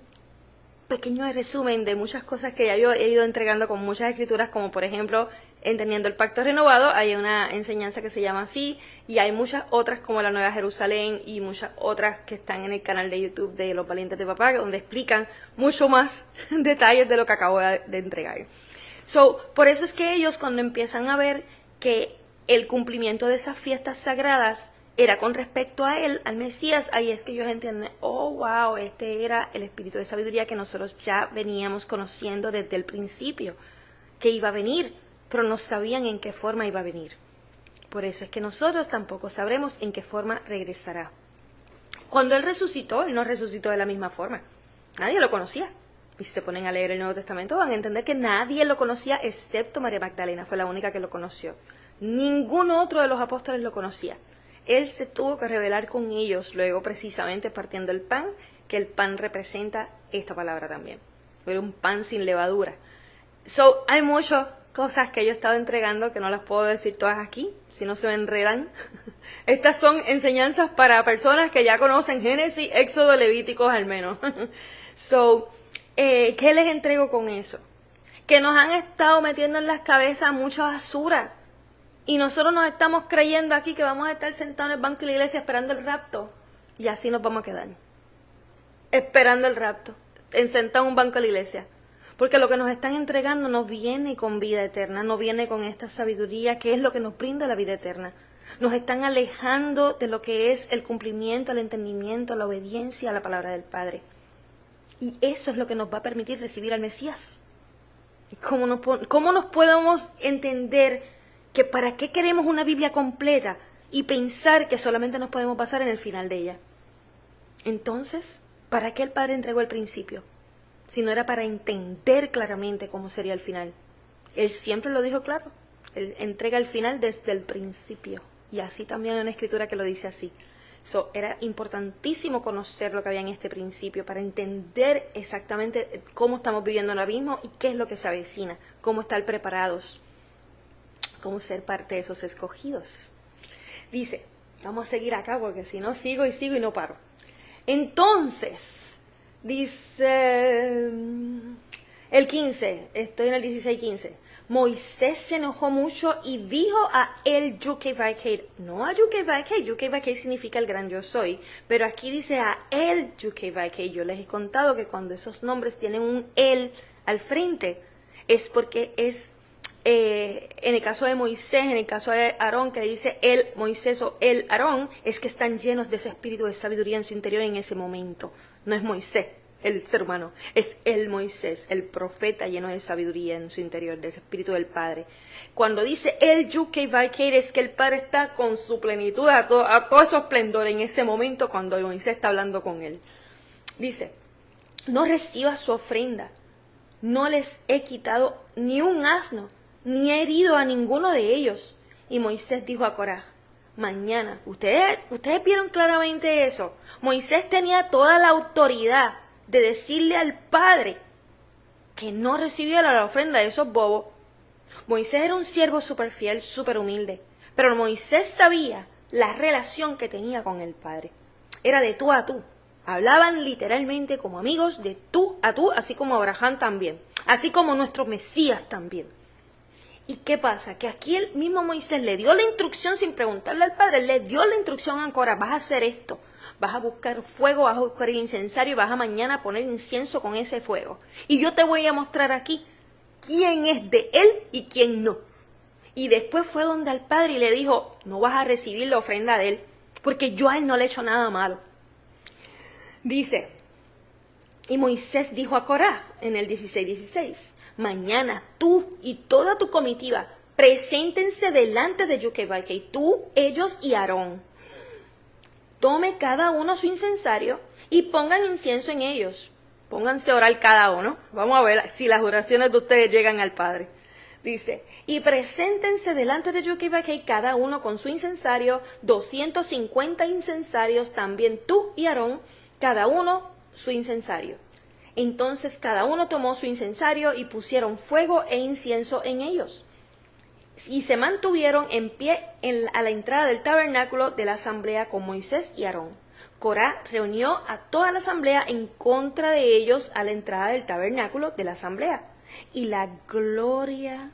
pequeño resumen de muchas cosas que ya yo he ido entregando con muchas escrituras, como por ejemplo, entendiendo el pacto renovado, hay una enseñanza que se llama así, y hay muchas otras como la Nueva Jerusalén y muchas otras que están en el canal de YouTube de Los Valientes de Papá, donde explican mucho más detalles de lo que acabo de entregar. Por eso es que ellos, cuando empiezan a ver que el cumplimiento de esas fiestas sagradas era con respecto a él, al Mesías, ahí es que ellos entienden, oh wow, este era el espíritu de sabiduría que nosotros ya veníamos conociendo desde el principio, que iba a venir, pero no sabían en qué forma iba a venir. Por eso es que nosotros tampoco sabremos en qué forma regresará. Cuando él resucitó, él no resucitó de la misma forma. Nadie lo conocía. Y si se ponen a leer el Nuevo Testamento, van a entender que nadie lo conocía excepto María Magdalena, fue la única que lo conoció. Ningún otro de los apóstoles lo conocía. Él se tuvo que revelar con ellos, luego precisamente partiendo el pan, que el pan representa esta palabra también. Era un pan sin levadura. Hay muchas cosas que yo he estado entregando que no las puedo decir todas aquí, si no se me enredan. Estas son enseñanzas para personas que ya conocen Génesis, Éxodo, Levíticos al menos. ¿Qué les entrego con eso? Que nos han estado metiendo en las cabezas mucha basura. Y nosotros nos estamos creyendo aquí que vamos a estar sentados en el banco de la iglesia esperando el rapto. Y así nos vamos a quedar. Esperando el rapto. Sentados en un banco de la iglesia. Porque lo que nos están entregando no viene con vida eterna. No viene con esta sabiduría que es lo que nos brinda la vida eterna. Nos están alejando de lo que es el cumplimiento, el entendimiento, la obediencia a la palabra del Padre. Y eso es lo que nos va a permitir recibir al Mesías. ¿Cómo nos podemos entender que para qué queremos una Biblia completa y pensar que solamente nos podemos basar en el final de ella? Entonces, ¿para qué el Padre entregó el principio? Si no era para entender claramente cómo sería el final. Él siempre lo dijo claro. Él entrega el final desde el principio. Y así también hay una escritura que lo dice así. Era importantísimo conocer lo que había en este principio para entender exactamente cómo estamos viviendo ahora mismo y qué es lo que se avecina, cómo estar preparados, cómo ser parte de esos escogidos. Dice, vamos a seguir acá porque si no sigo y no paro. Entonces, dice el 15, estoy en el 16-15. Moisés se enojó mucho y dijo a el Yukevakei, no a Yukevakei, Yukevakei significa el gran yo soy, pero aquí dice a el Yukevakei. Yo les he contado que cuando esos nombres tienen un el al frente, es porque es, en el caso de Moisés, en el caso de Aarón, que dice el Moisés o el Aarón, es que están llenos de ese espíritu de sabiduría en su interior en ese momento. No es Moisés, el ser humano, es el Moisés, el profeta lleno de sabiduría en su interior, del espíritu del Padre. Cuando dice el Yukevakei, es que el Padre está con su plenitud, a todo su esplendor en ese momento cuando Moisés está hablando con él. Dice, no recibas su ofrenda, no les he quitado ni un asno, ni he herido a ninguno de ellos. Y Moisés dijo a Coraj, mañana, ustedes vieron claramente eso. Moisés tenía toda la autoridad de decirle al Padre que no recibiera la ofrenda de esos bobos. Moisés era un siervo súper fiel, súper humilde, pero Moisés sabía la relación que tenía con el Padre. Era de tú a tú. Hablaban literalmente como amigos de tú a tú, así como Abraham también, así como nuestro Mesías también. ¿Y qué pasa? Que aquí el mismo Moisés le dio la instrucción sin preguntarle al Padre, le dio la instrucción a Corá, vas a hacer esto, vas a buscar fuego, vas a buscar incensario y vas a mañana poner incienso con ese fuego. Y yo te voy a mostrar aquí quién es de él y quién no. Y después fue donde al Padre y le dijo, no vas a recibir la ofrenda de él, porque yo a él no le he hecho nada malo. Dice, y Moisés dijo a Corá en el 16:16, mañana tú y toda tu comitiva preséntense delante de Yukebaque, tú, ellos y Aarón. Tome cada uno su incensario y pongan incienso en ellos. Pónganse a orar cada uno. Vamos a ver si las oraciones de ustedes llegan al Padre. Dice, y preséntense delante de Yukebaque cada uno con su incensario, 250 incensarios, también tú y Aarón, cada uno su incensario. Entonces cada uno tomó su incensario y pusieron fuego e incienso en ellos. Y se mantuvieron en pie a la entrada del tabernáculo de la asamblea con Moisés y Aarón. Corá reunió a toda la asamblea en contra de ellos a la entrada del tabernáculo de la asamblea. Y la gloria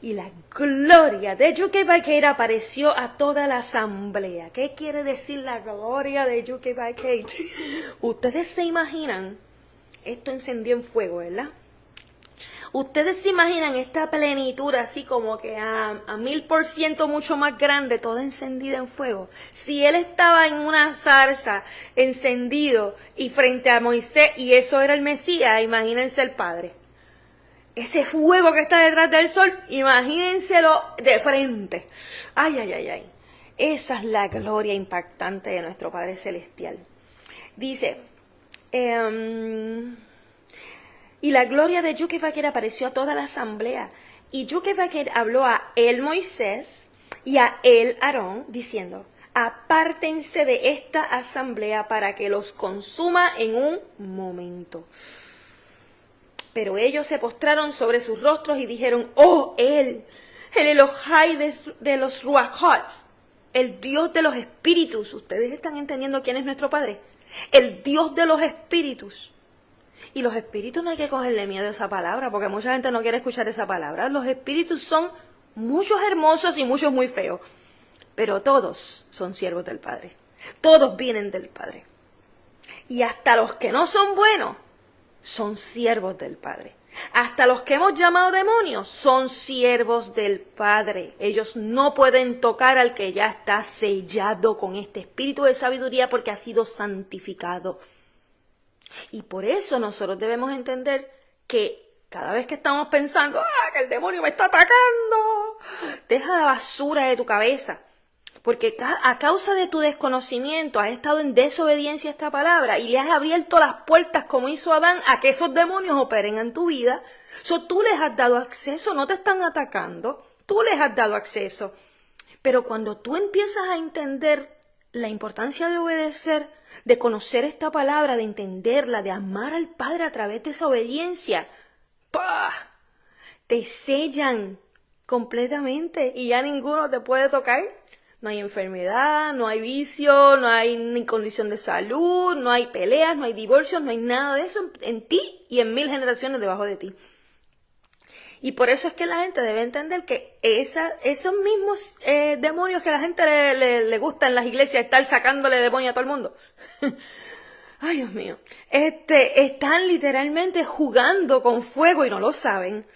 de Yukebaque apareció a toda la asamblea. ¿Qué quiere decir la gloria de Yukebaque? Ustedes se imaginan, esto encendió en fuego, ¿verdad? Ustedes se imaginan esta plenitud así como que a 1000% mucho más grande, toda encendida en fuego. Si él estaba en una zarza encendido y frente a Moisés y eso era el Mesías, imagínense el Padre. Ese fuego que está detrás del sol, imagínenselo de frente. Ay, ay, ay, ay. Esa es la gloria impactante de nuestro Padre Celestial. Dice, y la gloria de Yukebaque apareció a toda la asamblea. Y Yukebaque habló a él Moisés y a él Aarón, diciendo, apártense de esta asamblea para que los consuma en un momento. Pero ellos se postraron sobre sus rostros y dijeron, oh, el Elohai de los Ruachot, el Dios de los espíritus. ¿Ustedes están entendiendo quién es nuestro Padre? El Dios de los espíritus. Y los espíritus no hay que cogerle miedo a esa palabra, porque mucha gente no quiere escuchar esa palabra. Los espíritus son muchos hermosos y muchos muy feos, pero todos son siervos del Padre. Todos vienen del Padre. Y hasta los que no son buenos son siervos del Padre. Hasta los que hemos llamado demonios son siervos del Padre. Ellos no pueden tocar al que ya está sellado con este espíritu de sabiduría porque ha sido santificado. Y por eso nosotros debemos entender que cada vez que estamos pensando, que el demonio me está atacando, deja la basura de tu cabeza. Porque a causa de tu desconocimiento has estado en desobediencia a esta palabra y le has abierto las puertas como hizo Adán a que esos demonios operen en tu vida. Tú les has dado acceso, no te están atacando, tú les has dado acceso. Pero cuando tú empiezas a entender la importancia de obedecer, de conocer esta palabra, de entenderla, de amar al Padre a través de esa obediencia, ¡pah!, te sellan completamente y ya ninguno te puede tocar. No hay enfermedad, no hay vicio, no hay ni condición de salud, no hay peleas, no hay divorcios, no hay nada de eso en ti y en 1000 generaciones debajo de ti. Y por eso es que la gente debe entender que esos mismos demonios que a la gente le gusta en las iglesias estar sacándole demonios a todo el mundo. Ay, Dios mío. Están literalmente jugando con fuego y no lo saben.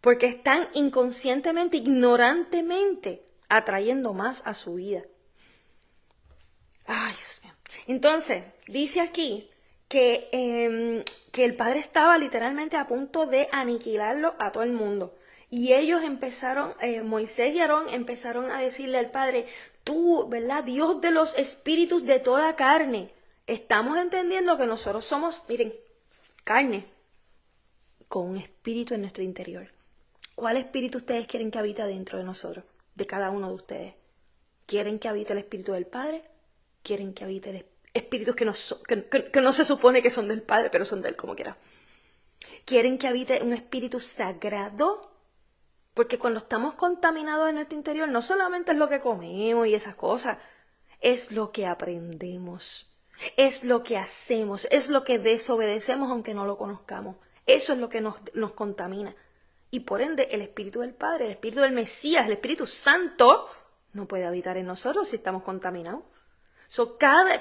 Porque están inconscientemente, ignorantemente atrayendo más a su vida. Ay, Dios mío. Entonces, dice aquí que el Padre estaba literalmente a punto de aniquilarlo a todo el mundo. Y ellos empezaron, Moisés y Aarón empezaron a decirle al Padre, tú, ¿verdad? Dios de los espíritus de toda carne. Estamos entendiendo que nosotros somos, miren, carne con un espíritu en nuestro interior. ¿Cuál espíritu ustedes quieren que habite dentro de nosotros? De cada uno de ustedes. ¿Quieren que habite el espíritu del Padre? ¿Quieren que habite espíritus que no se supone que son del Padre, pero son de Él como quiera? ¿Quieren que habite un espíritu sagrado? Porque cuando estamos contaminados en nuestro interior, no solamente es lo que comemos y esas cosas, es lo que aprendemos, es lo que hacemos, es lo que desobedecemos aunque no lo conozcamos. Eso es lo que nos contamina. Y por ende, el Espíritu del Padre, el Espíritu del Mesías, el Espíritu Santo, no puede habitar en nosotros si estamos contaminados.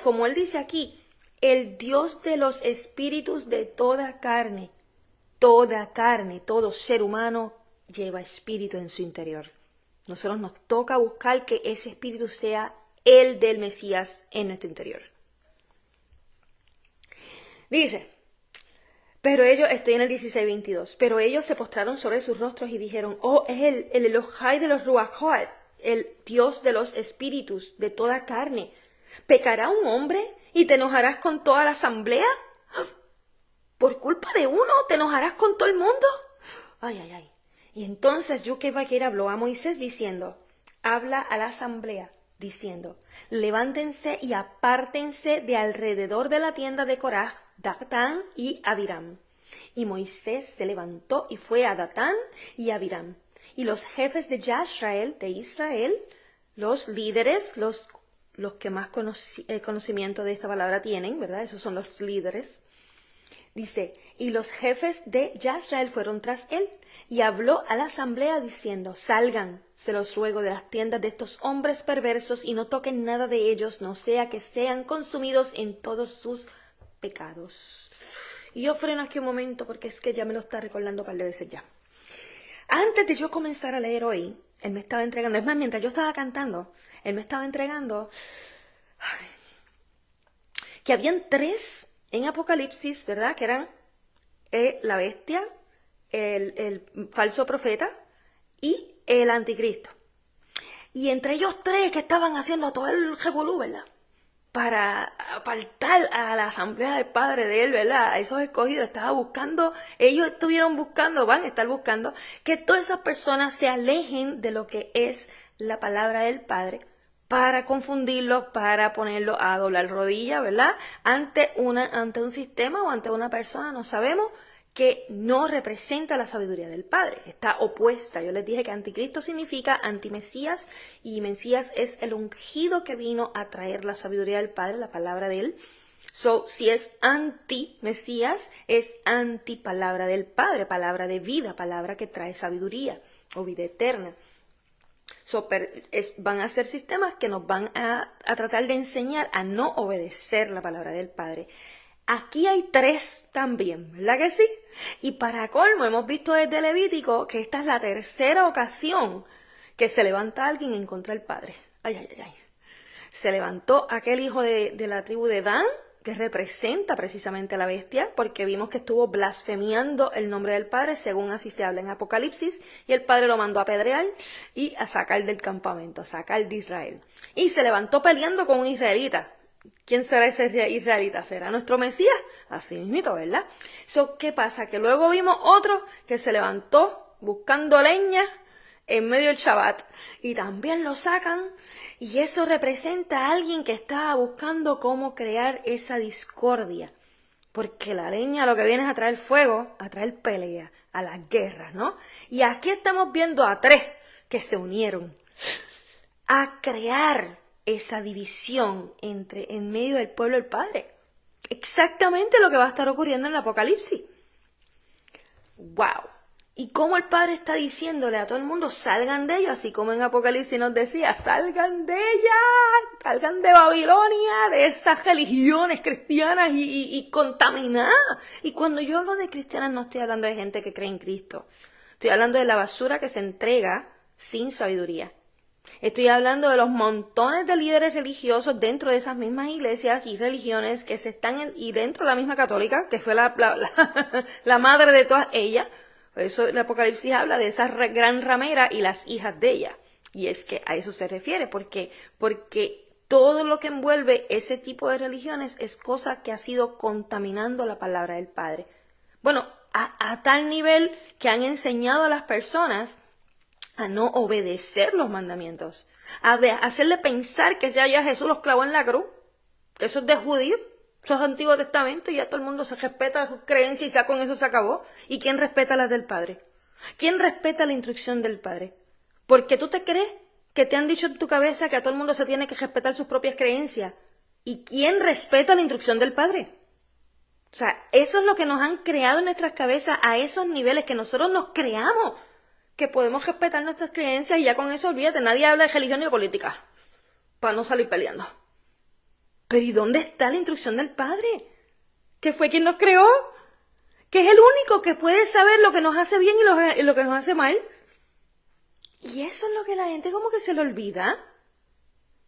Como él dice aquí, el Dios de los espíritus de toda carne, todo ser humano lleva espíritu en su interior. Nosotros nos toca buscar que ese espíritu sea el del Mesías en nuestro interior. Dice, estoy en el 16:22, pero ellos se postraron sobre sus rostros y dijeron, oh, es el Elohai de los Ruachot, el Dios de los espíritus de toda carne. ¿Pecará un hombre y te enojarás con toda la asamblea? ¿Por culpa de uno te enojarás con todo el mundo? Ay, ay, ay. Y entonces Yuquebaquer habló a Moisés diciendo, habla a la asamblea, diciendo, levántense y apártense de alrededor de la tienda de Coraj, Datán y Abiram. Y Moisés se levantó y fue a Datán y Abiram. Y los jefes de Israel, los líderes, los que más conocimiento de esta palabra tienen, ¿verdad? Esos son los líderes. Dice, y los jefes de Israel fueron tras él, y habló a la asamblea diciendo, salgan, se los ruego, de las tiendas de estos hombres perversos, y no toquen nada de ellos, no sea que sean consumidos en todos sus pecados. Y yo freno aquí un momento, porque es que ya me lo está recordando un par de veces ya. Antes de yo comenzar a leer hoy, él me estaba entregando, es más, mientras yo estaba cantando, él me estaba entregando que habían 3 en Apocalipsis, ¿verdad? Que eran la bestia, el falso profeta y el anticristo. Y entre ellos 3 que estaban haciendo todo el revolú, ¿verdad? Para apartar a la asamblea del padre de él, ¿verdad? A esos escogidos, ellos estuvieron buscando, van a estar buscando, que todas esas personas se alejen de lo que es la palabra del Padre, para confundirlos, para ponerlos a doblar rodillas, ¿verdad? Ante un sistema o ante una persona, no sabemos, que no representa la sabiduría del Padre, está opuesta. Yo les dije que anticristo significa antimesías, y Mesías es el ungido que vino a traer la sabiduría del Padre, la palabra de él. Si es anti-Mesías, es anti-palabra del Padre, palabra de vida, palabra que trae sabiduría o vida eterna. Van a ser sistemas que nos van a tratar de enseñar a no obedecer la palabra del Padre. Aquí hay 3 también, ¿verdad que sí? Y para colmo, hemos visto desde Levítico que esta es la 3ª ocasión que se levanta alguien en contra del Padre. Ay, ay, ay, ay. Se levantó aquel hijo de la tribu de Dan, que representa precisamente a la bestia, porque vimos que estuvo blasfemiando el nombre del Padre, según así se habla en Apocalipsis, y el Padre lo mandó a apedrear y a sacar del campamento, a sacar de Israel. Y se levantó peleando con un israelita. ¿Quién será ese israelita? ¿Será nuestro Mesías? Así mismito, ¿verdad? ¿Qué pasa? Que luego vimos otro que se levantó buscando leña en medio del Shabbat, y también lo sacan, y eso representa a alguien que estaba buscando cómo crear esa discordia, porque la leña lo que viene es a traer fuego, a traer pelea, a las guerras, ¿no? Y aquí estamos viendo a 3 que se unieron a crear esa división en medio del pueblo del Padre. Exactamente lo que va a estar ocurriendo en el Apocalipsis. ¡Wow! Y cómo el Padre está diciéndole a todo el mundo, salgan de ellos, así como en Apocalipsis nos decía, salgan de ella, salgan de Babilonia, de esas religiones cristianas y contaminadas. Y cuando yo hablo de cristianas no estoy hablando de gente que cree en Cristo. Estoy hablando de la basura que se entrega sin sabiduría. Estoy hablando de los montones de líderes religiosos dentro de esas mismas iglesias y religiones que y dentro de la misma católica, que fue la madre de todas ellas. Por eso el Apocalipsis habla de esa gran ramera y las hijas de ella. Y es que a eso se refiere, porque todo lo que envuelve ese tipo de religiones es cosa que ha sido contaminando la palabra del Padre. Bueno, a tal nivel que han enseñado a las personas a no obedecer los mandamientos, a hacerle pensar que ya Jesús los clavó en la cruz, que eso es de judío, eso es Antiguo Testamento, y ya todo el mundo se respeta sus creencias y ya con eso se acabó. ¿Y quién respeta las del Padre? ¿Quién respeta la instrucción del Padre? Porque tú te crees que te han dicho en tu cabeza que a todo el mundo se tiene que respetar sus propias creencias. ¿Y quién respeta la instrucción del Padre? O sea, eso es lo que nos han creado en nuestras cabezas a esos niveles que nosotros nos creamos, que podemos respetar nuestras creencias y ya con eso olvídate, nadie habla de religión ni de política, para no salir peleando. Pero ¿y dónde está la instrucción del Padre? ¿Que fue quien nos creó? Que es el único que puede saber lo que nos hace bien y lo que nos hace mal. Y eso es lo que la gente como que se le olvida.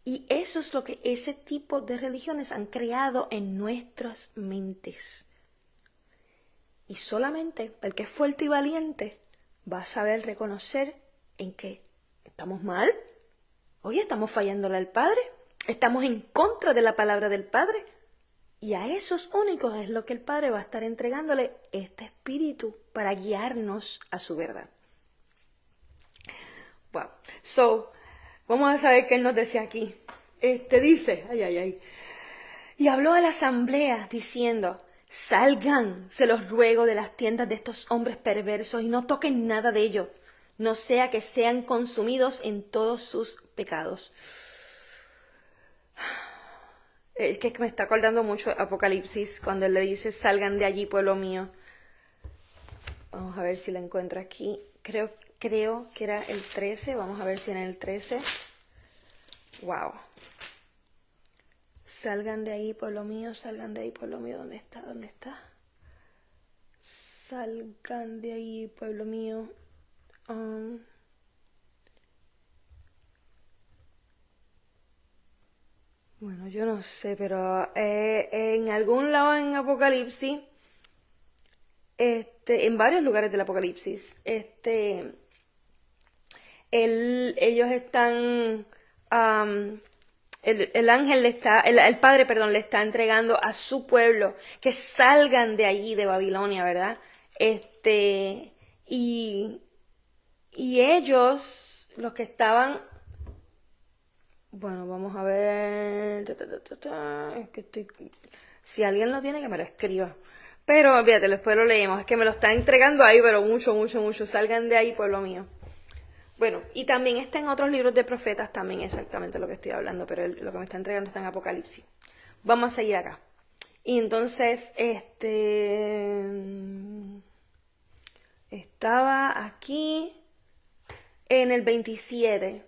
Y eso es lo que ese tipo de religiones han creado en nuestras mentes. Y solamente el que es fuerte y valiente va a saber reconocer en que estamos mal. Hoy estamos fallándole al Padre. Estamos en contra de la palabra del Padre. Y a esos únicos es lo que el Padre va a estar entregándole este espíritu para guiarnos a su verdad. Wow. So, vamos a saber qué él nos decía aquí. Dice, y habló a la asamblea diciendo, salgan, se los ruego, de las tiendas de estos hombres perversos y no toquen nada de ello, no sea que sean consumidos en todos sus pecados. Es que me está acordando mucho Apocalipsis, cuando él le dice, salgan de allí, pueblo mío. Vamos a ver si la encuentro aquí. Creo que era el 13. Vamos a ver si era el 13. Wow. Salgan de ahí, pueblo mío. Salgan de ahí, pueblo mío. ¿Dónde está? ¿Dónde está? Salgan de ahí, pueblo mío. Bueno, yo no sé, pero en algún lado en Apocalipsis, en varios lugares del Apocalipsis, ellos están, el ángel el Padre, perdón, le está entregando a su pueblo que salgan de allí, de Babilonia, ¿verdad? Y ellos, los que estaban, bueno, vamos a ver, es que si alguien lo tiene que me lo escriba. Pero, fíjate, después lo leemos, es que me lo está entregando ahí, pero mucho, salgan de ahí, pueblo mío. Bueno, y también está en otros libros de profetas también exactamente lo que estoy hablando, pero lo que me está entregando está en Apocalipsis. Vamos a seguir acá. Y entonces, estaba aquí en el 27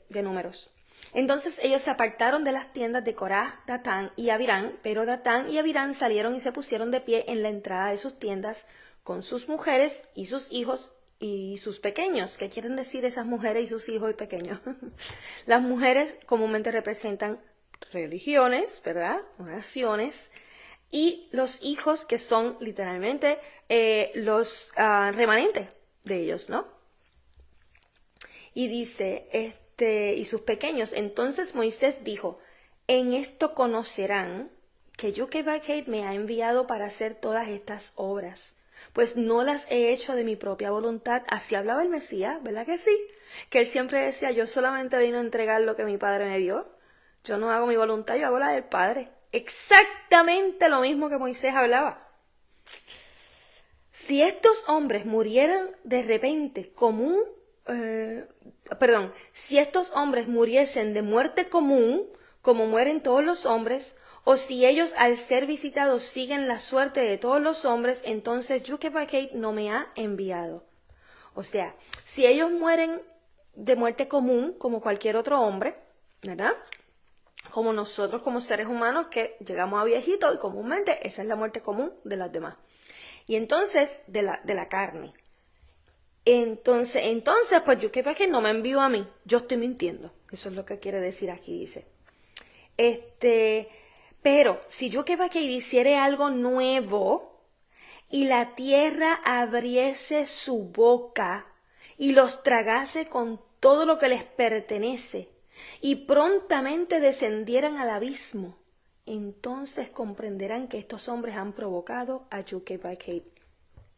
de Números. Entonces ellos se apartaron de las tiendas de Coraj, Datán y Abirán, pero Datán y Abirán salieron y se pusieron de pie en la entrada de sus tiendas con sus mujeres y sus hijos y sus pequeños. ¿Qué quieren decir esas mujeres y sus hijos y pequeños? Las mujeres comúnmente representan religiones, ¿verdad? Naciones. Y los hijos que son literalmente los remanentes de ellos, ¿no? Y dice, y sus pequeños. Entonces Moisés dijo, en esto conocerán que Yucabacate me ha enviado para hacer todas estas obras, pues no las he hecho de mi propia voluntad. Así hablaba el Mesías, ¿verdad que sí? Que él siempre decía, yo solamente vino a entregar lo que mi Padre me dio. Yo no hago mi voluntad, yo hago la del Padre. Exactamente lo mismo que Moisés hablaba. Si estos hombres murieran de repente si estos hombres muriesen de muerte común, como mueren todos los hombres, o si ellos al ser visitados siguen la suerte de todos los hombres, entonces Yucabacate no me ha enviado. O sea, si ellos mueren de muerte común, como cualquier otro hombre, ¿verdad? Como nosotros como seres humanos que llegamos a viejitos y comúnmente esa es la muerte común de los demás. Y entonces, de la carne. Entonces, pues Yucabacate no me envió a mí. Yo estoy mintiendo. Eso es lo que quiere decir aquí, dice. Pero si Yucabacate hiciere algo nuevo y la tierra abriese su boca y los tragase con todo lo que les pertenece y prontamente descendieran al abismo, entonces comprenderán que estos hombres han provocado a Yucabacate.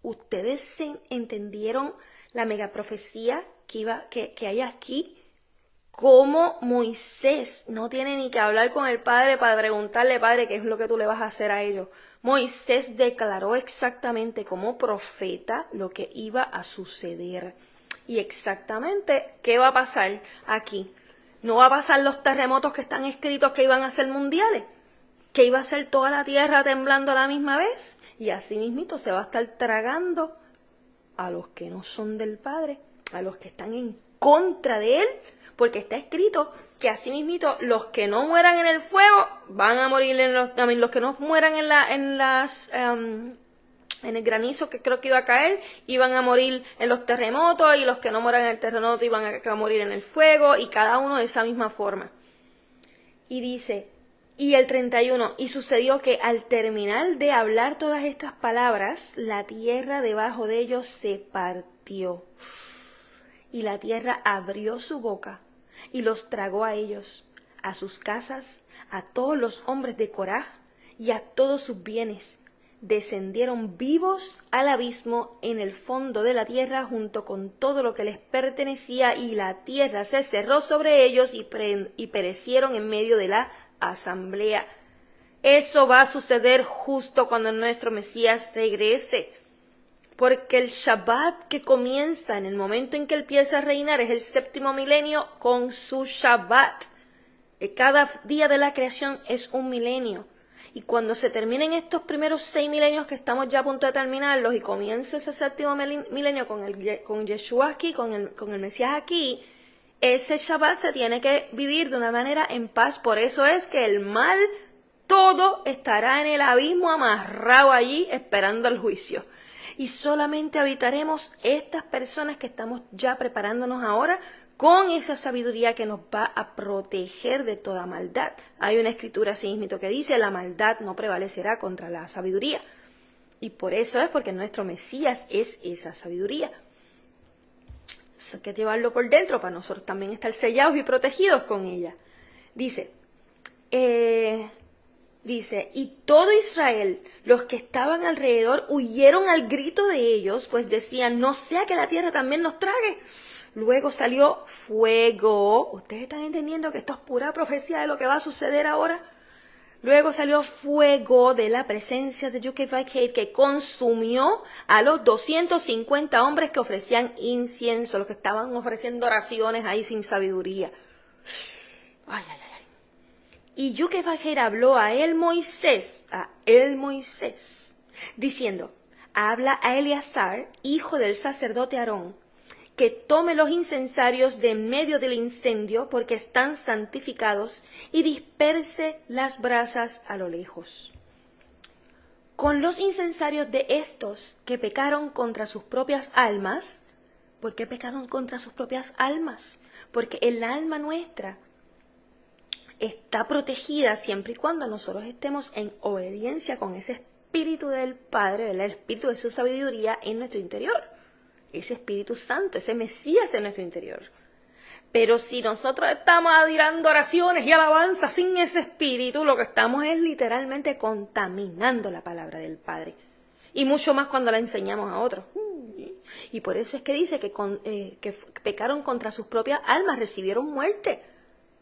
¿Ustedes entendieron la megaprofecía que hay aquí? Cómo Moisés no tiene ni que hablar con el Padre para preguntarle, Padre, ¿qué es lo que tú le vas a hacer a ellos? Moisés declaró exactamente como profeta lo que iba a suceder. Y exactamente qué va a pasar aquí. No va a pasar los terremotos que están escritos que iban a ser mundiales, que iba a ser toda la tierra temblando a la misma vez. Y así mismito se va a estar tragando a los que no son del Padre, a los que están en contra de Él, porque está escrito que así mismito los que no mueran en el fuego van a morir los que no mueran en el granizo que creo que iba a caer, iban a morir en los terremotos, y los que no mueran en el terremoto iban a morir en el fuego, y cada uno de esa misma forma. Y dice, y el 31, y sucedió que al terminar de hablar todas estas palabras, la tierra debajo de ellos se partió. Y la tierra abrió su boca y los tragó a ellos, a sus casas, a todos los hombres de Coraj y a todos sus bienes. Descendieron vivos al abismo en el fondo de la tierra junto con todo lo que les pertenecía, y la tierra se cerró sobre ellos y perecieron en medio de la asamblea. Eso va a suceder justo cuando nuestro Mesías regrese, porque el Shabbat que comienza en el momento en que Él empieza a reinar es el 7º milenio con su Shabbat. Cada día de la creación es un milenio. Y cuando se terminen estos primeros 6 milenios que estamos ya a punto de terminarlos y comienza ese 7º milenio con Yeshua aquí, con el Mesías aquí, ese Shabbat se tiene que vivir de una manera en paz. Por eso es que el mal todo estará en el abismo amarrado allí esperando el juicio. Y solamente habitaremos estas personas que estamos ya preparándonos ahora con esa sabiduría que nos va a proteger de toda maldad. Hay una escritura así mismo que dice, la maldad no prevalecerá contra la sabiduría. Y por eso es porque nuestro Mesías es esa sabiduría. Eso hay que llevarlo por dentro para nosotros también estar sellados y protegidos con ella. Dice, y todo Israel, los que estaban alrededor, huyeron al grito de ellos, pues decían, no sea que la tierra también nos trague. Luego salió fuego. ¿Ustedes están entendiendo que esto es pura profecía de lo que va a suceder ahora? Luego salió fuego de la presencia de Yudkeh-Vah-Heh que consumió a los 250 hombres que ofrecían incienso, los que estaban ofreciendo oraciones ahí sin sabiduría. Ay, ay, ay. Y Yudkeh-Vah-Heh habló a él Moisés, diciendo, habla a Eleazar, hijo del sacerdote Aarón, que tome los incensarios de en medio del incendio, porque están santificados, y disperse las brasas a lo lejos. Con los incensarios de estos que pecaron contra sus propias almas. ¿Por qué pecaron contra sus propias almas? Porque el alma nuestra está protegida siempre y cuando nosotros estemos en obediencia con ese espíritu del Padre, el espíritu de su sabiduría en nuestro interior. Ese Espíritu Santo, ese Mesías en nuestro interior. Pero si nosotros estamos tirando oraciones y alabanzas sin ese espíritu, lo que estamos es literalmente contaminando la palabra del Padre. Y mucho más cuando la enseñamos a otros. Y por eso es que dice que pecaron contra sus propias almas, recibieron muerte.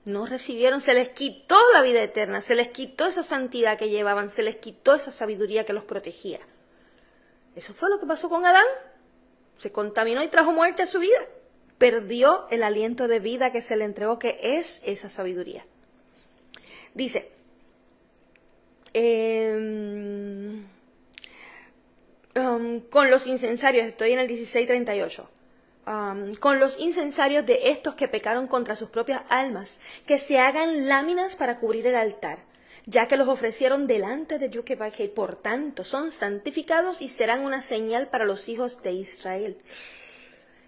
No recibieron, se les quitó la vida eterna, se les quitó esa santidad que llevaban, se les quitó esa sabiduría que los protegía. Eso fue lo que pasó con Adán. Se contaminó y trajo muerte a su vida. Perdió el aliento de vida que se le entregó, que es esa sabiduría. Dice, con los incensarios, estoy en el 16:38. Con los incensarios de estos que pecaron contra sus propias almas, que se hagan láminas para cubrir el altar, ya que los ofrecieron delante de Yudkeh-Vah-Heh, por tanto son santificados y serán una señal para los hijos de Israel.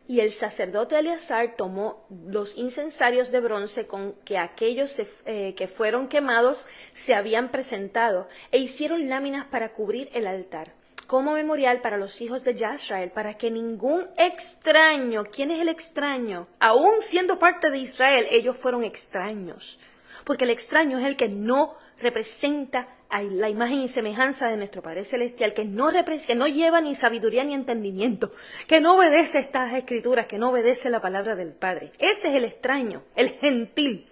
Y el sacerdote Eleazar tomó los incensarios de bronce con que aquellos que fueron quemados se habían presentado, e hicieron láminas para cubrir el altar, como memorial para los hijos de Israel, para que ningún extraño, ¿quién es el extraño? Aún siendo parte de Israel, ellos fueron extraños, porque el extraño es el que no representa a la imagen y semejanza de nuestro Padre Celestial, que no lleva ni sabiduría ni entendimiento, que no obedece estas escrituras, que no obedece la palabra del Padre. Ese es el extraño, el gentil.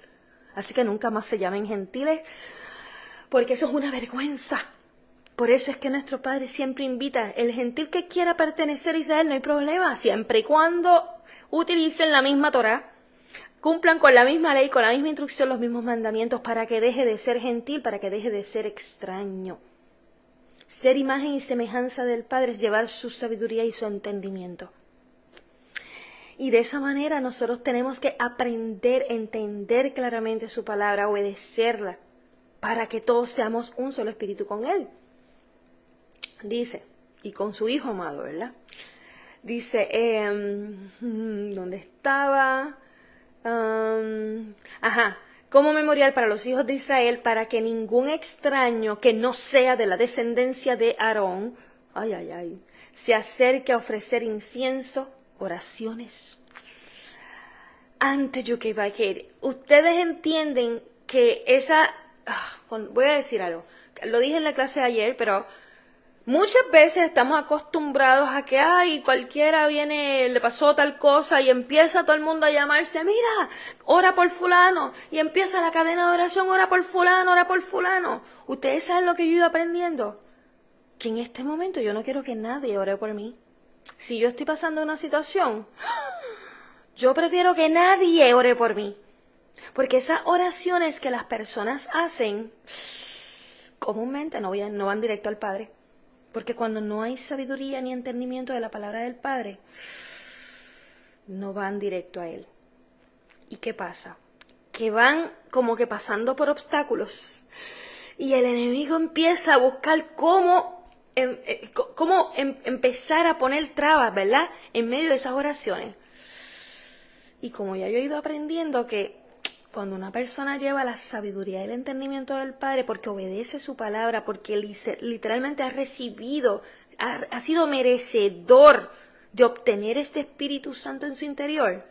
Así que nunca más se llamen gentiles, porque eso es una vergüenza. Por eso es que nuestro Padre siempre invita, el gentil que quiera pertenecer a Israel, no hay problema, siempre y cuando utilicen la misma Torá, cumplan con la misma ley, con la misma instrucción, los mismos mandamientos, para que deje de ser gentil, para que deje de ser extraño. Ser imagen y semejanza del Padre es llevar su sabiduría y su entendimiento. Y de esa manera nosotros tenemos que aprender, entender claramente su palabra, obedecerla, para que todos seamos un solo espíritu con Él. Dice, y con su Hijo amado, ¿verdad? Dice, ¿dónde estaba? Como memorial para los hijos de Israel, para que ningún extraño que no sea de la descendencia de Aarón, se acerque a ofrecer incienso, oraciones ante Yukei. Ustedes entienden que voy a decir algo, lo dije en la clase de ayer, pero muchas veces estamos acostumbrados a que, cualquiera viene, le pasó tal cosa y empieza todo el mundo a llamarse, mira, ora por fulano, y empieza la cadena de oración, ora por fulano, ora por fulano. Ustedes saben lo que yo he ido aprendiendo, que en este momento yo no quiero que nadie ore por mí. Si yo estoy pasando una situación, yo prefiero que nadie ore por mí, porque esas oraciones que las personas hacen, comúnmente no van directo al Padre. Porque cuando no hay sabiduría ni entendimiento de la palabra del Padre, no van directo a Él. ¿Y qué pasa? Que van como que pasando por obstáculos. Y el enemigo empieza a buscar cómo empezar a poner trabas, ¿verdad? En medio de esas oraciones. Y como ya yo he ido aprendiendo que cuando una persona lleva la sabiduría y el entendimiento del Padre, porque obedece su palabra, porque literalmente ha sido merecedor de obtener este Espíritu Santo en su interior,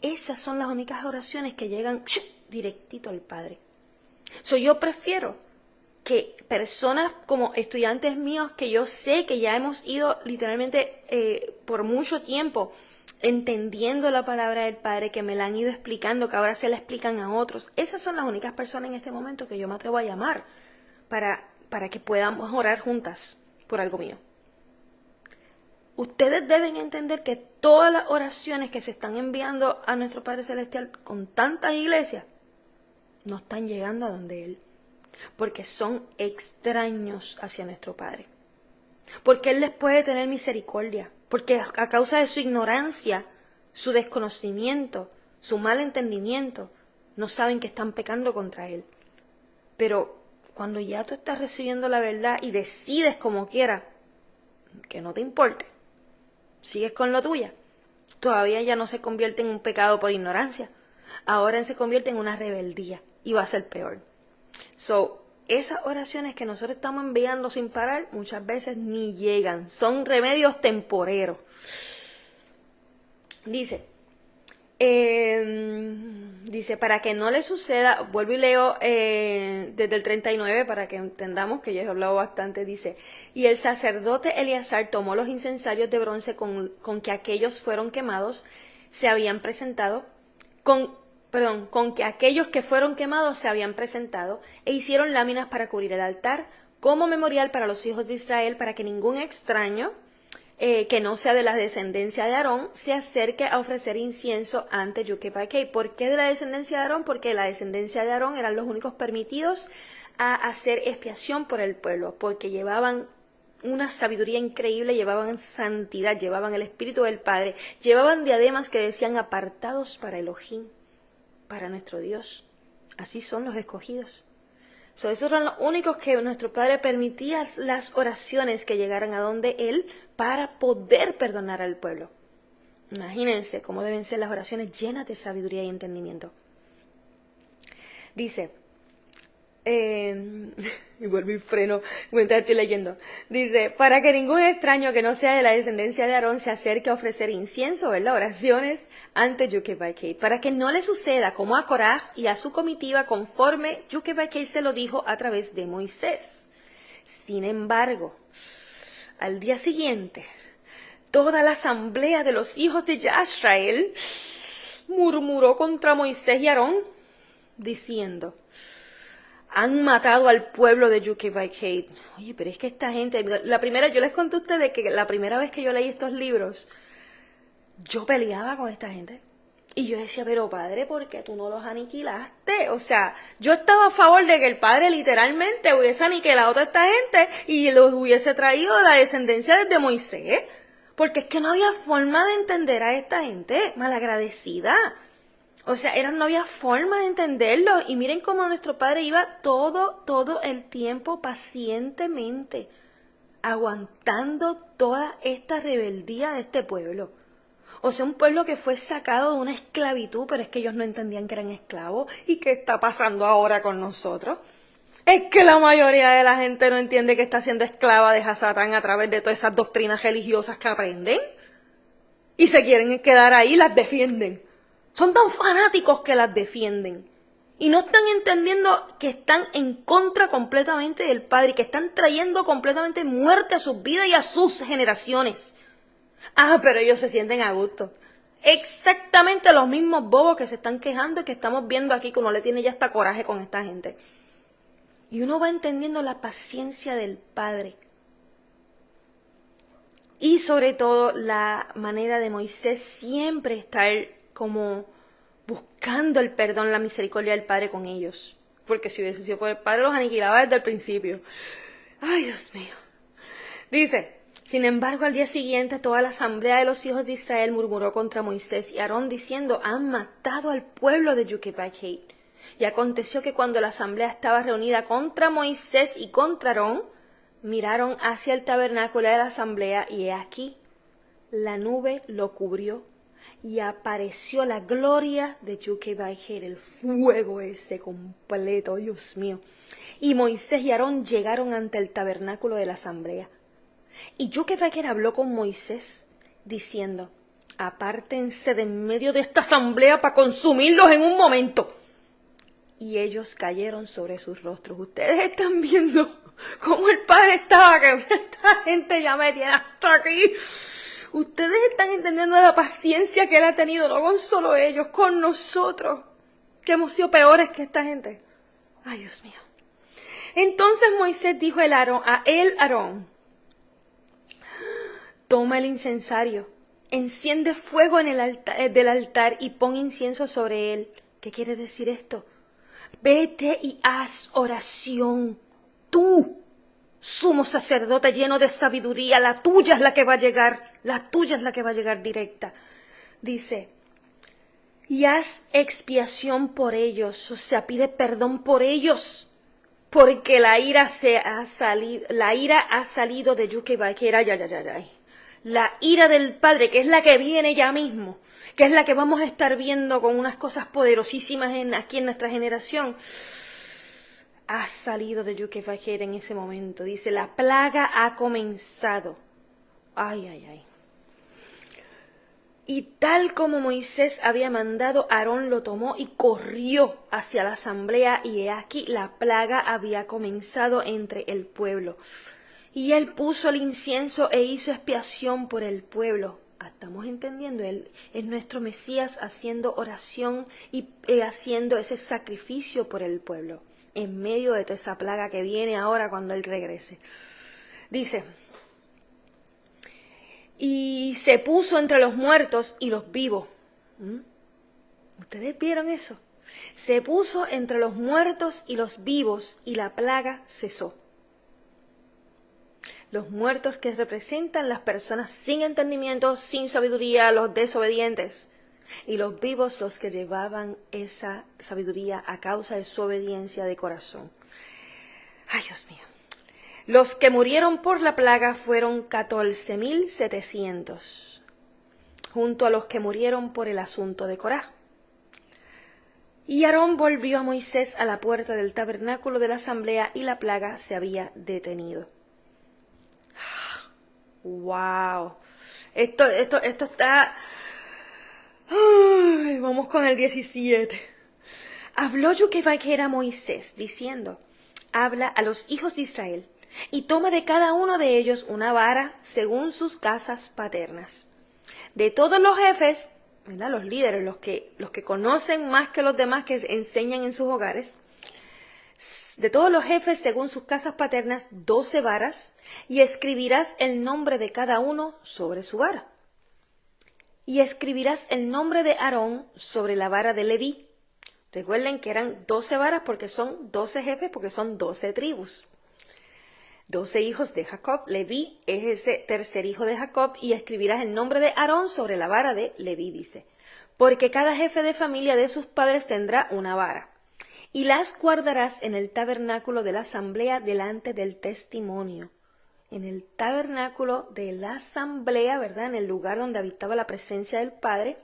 esas son las únicas oraciones que llegan directito al Padre. Yo prefiero que personas como estudiantes míos, que yo sé que ya hemos ido literalmente por mucho tiempo entendiendo la palabra del Padre, que me la han ido explicando, que ahora se la explican a otros. Esas son las únicas personas en este momento que yo me atrevo a llamar para que podamos orar juntas por algo mío. Ustedes deben entender que todas las oraciones que se están enviando a nuestro Padre Celestial con tantas iglesias no están llegando a donde Él, porque son extraños hacia nuestro Padre. Porque Él les puede tener misericordia, porque a causa de su ignorancia, su desconocimiento, su mal entendimiento, no saben que están pecando contra Él. Pero cuando ya tú estás recibiendo la verdad y decides como quieras, que no te importe, sigues con lo tuya, todavía ya no se convierte en un pecado por ignorancia, ahora se convierte en una rebeldía y va a ser peor. Esas oraciones que nosotros estamos enviando sin parar, muchas veces ni llegan. Son remedios temporeros. Dice, para que no le suceda, vuelvo y leo desde el 39 para que entendamos que ya he hablado bastante. Dice, y el sacerdote Eleazar tomó los incensarios de bronce con que aquellos fueron quemados, se habían presentado, con que aquellos que fueron quemados se habían presentado, e hicieron láminas para cubrir el altar, como memorial para los hijos de Israel, para que ningún extraño que no sea de la descendencia de Aarón se acerque a ofrecer incienso ante Yukei. ¿Por qué de la descendencia de Aarón? Porque la descendencia de Aarón eran los únicos permitidos a hacer expiación por el pueblo, porque llevaban una sabiduría increíble, llevaban santidad, llevaban el Espíritu del Padre, llevaban diademas que decían apartados para Elohim, para nuestro Dios. Así son los escogidos. Esos eran los únicos que nuestro Padre permitía las oraciones que llegaran a donde Él para poder perdonar al pueblo. Imagínense cómo deben ser las oraciones llenas de sabiduría y entendimiento. Dice, y vuelvo y freno mientras estoy leyendo. Dice, para que ningún extraño que no sea de la descendencia de Aarón se acerque a ofrecer incienso, ¿verdad? Oraciones ante Yukei, para que no le suceda como a Coraj y a su comitiva, conforme Yukei se lo dijo a través de Moisés. Sin embargo, al día siguiente, toda la asamblea de los hijos de Israel murmuró contra Moisés y Aarón, diciendo, han matado al pueblo de Yukebakheit. Oye, pero es que esta gente, yo les conté a ustedes que la primera vez que yo leí estos libros, yo peleaba con esta gente. Y yo decía, pero padre, ¿por qué tú no los aniquilaste? O sea, yo estaba a favor de que el padre literalmente hubiese aniquilado a toda esta gente y los hubiese traído la descendencia desde Moisés. Porque es que no había forma de entender a esta gente malagradecida. O sea, no había forma de entenderlo. Y miren cómo nuestro padre iba todo el tiempo pacientemente aguantando toda esta rebeldía de este pueblo. O sea, un pueblo que fue sacado de una esclavitud, pero es que ellos no entendían que eran esclavos. ¿Y qué está pasando ahora con nosotros? Es que la mayoría de la gente no entiende que está siendo esclava de Satán a través de todas esas doctrinas religiosas que aprenden. Y se quieren quedar ahí, las defienden. Son tan fanáticos que las defienden. Y no están entendiendo que están en contra completamente del Padre y que están trayendo completamente muerte a sus vidas y a sus generaciones. Ah, pero ellos se sienten a gusto. Exactamente los mismos bobos que se están quejando y que estamos viendo aquí, que uno le tiene ya hasta coraje con esta gente. Y uno va entendiendo la paciencia del Padre. Y sobre todo la manera de Moisés siempre estar como buscando el perdón, la misericordia del Padre con ellos. Porque si hubiese sido por el Padre, los aniquilaba desde el principio. Ay, Dios mío. Dice, sin embargo, al día siguiente, toda la asamblea de los hijos de Israel murmuró contra Moisés y Aarón diciendo, han matado al pueblo de Yukebakheit. Y aconteció que cuando la asamblea estaba reunida contra Moisés y contra Aarón, miraron hacia el tabernáculo de la asamblea y he aquí, la nube lo cubrió y apareció la gloria de Yukebakheit, el fuego ese completo, Dios mío. Y Moisés y Aarón llegaron ante el tabernáculo de la asamblea. Y Yukebakheit habló con Moisés, diciendo, apártense de en medio de esta asamblea para consumirlos en un momento. Y ellos cayeron sobre sus rostros. Ustedes están viendo cómo el Padre estaba, que esta gente ya me tiene hasta aquí. Ustedes están entendiendo la paciencia que Él ha tenido, no con solo ellos, con nosotros, que hemos sido peores que esta gente. Ay, Dios mío. Entonces Moisés dijo a Aarón, toma el incensario, enciende fuego en el altar, del altar y pon incienso sobre él. ¿Qué quiere decir esto? Vete y haz oración. Tú, sumo sacerdote lleno de sabiduría, la tuya es la que va a llegar, directa. Dice, y haz expiación por ellos, o sea, pide perdón por ellos. Porque la ira ha salido de Yukebakheit. La ira del Padre, que es la que viene ya mismo, que es la que vamos a estar viendo con unas cosas poderosísimas aquí en nuestra generación, ha salido de Yukebakheit en ese momento. Dice, la plaga ha comenzado. Ay. Y tal como Moisés había mandado, Aarón lo tomó y corrió hacia la asamblea, y he aquí la plaga había comenzado entre el pueblo. Y él puso el incienso e hizo expiación por el pueblo. Estamos entendiendo, él es nuestro Mesías haciendo oración y haciendo ese sacrificio por el pueblo, en medio de toda esa plaga que viene ahora cuando él regrese. Dice, y se puso entre los muertos y los vivos. ¿Ustedes vieron eso? Se puso entre los muertos y los vivos y la plaga cesó. Los muertos que representan las personas sin entendimiento, sin sabiduría, los desobedientes. Y los vivos los que llevaban esa sabiduría a causa de su obediencia de corazón. Ay, Dios mío. Los que murieron por la plaga fueron 14,700, junto a los que murieron por el asunto de Corá. Y Aarón volvió a Moisés a la puerta del tabernáculo de la asamblea y la plaga se había detenido. ¡Wow! Esto está... Ay, vamos con el 17. Habló Yukebakheit a Moisés, diciendo, habla a los hijos de Israel, y toma de cada uno de ellos una vara según sus casas paternas. De todos los jefes, ¿verdad?, los líderes, los que conocen más que los demás, que enseñan en sus hogares, de todos los jefes según sus casas paternas 12 varas, y escribirás el nombre de cada uno sobre su vara. Y escribirás el nombre de Aarón sobre la vara de Leví. Recuerden que eran 12 varas porque son 12 jefes, porque son 12 tribus. 12 hijos de Jacob. Leví es ese tercer hijo de Jacob, y escribirás el nombre de Aarón sobre la vara de Leví, dice. Porque cada jefe de familia de sus padres tendrá una vara. Y las guardarás en el tabernáculo de la asamblea delante del testimonio. En el tabernáculo de la asamblea, ¿verdad? En el lugar donde habitaba la presencia del Padre,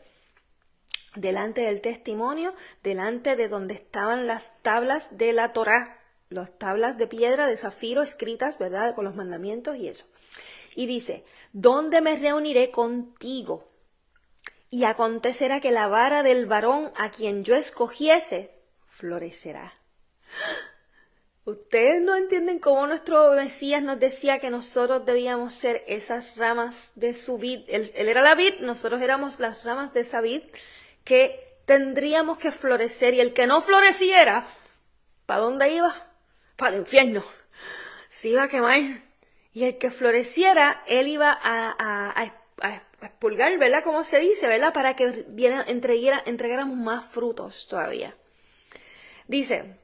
delante del testimonio, delante de donde estaban las tablas de la Torá, las tablas de piedra, de zafiro, escritas, ¿verdad? Con los mandamientos y eso. Y dice, ¿dónde me reuniré contigo? Y acontecerá que la vara del varón a quien yo escogiese florecerá. Ustedes no entienden cómo nuestro Mesías nos decía que nosotros debíamos ser esas ramas de su vid. Él era la vid, nosotros éramos las ramas de esa vid que tendríamos que florecer. Y el que no floreciera, ¿para dónde iba? Para el infierno. Se iba a quemar. Y el que floreciera, él iba a expulgar, ¿verdad? Como se dice, ¿verdad? Para que entregáramos más frutos todavía. Dice,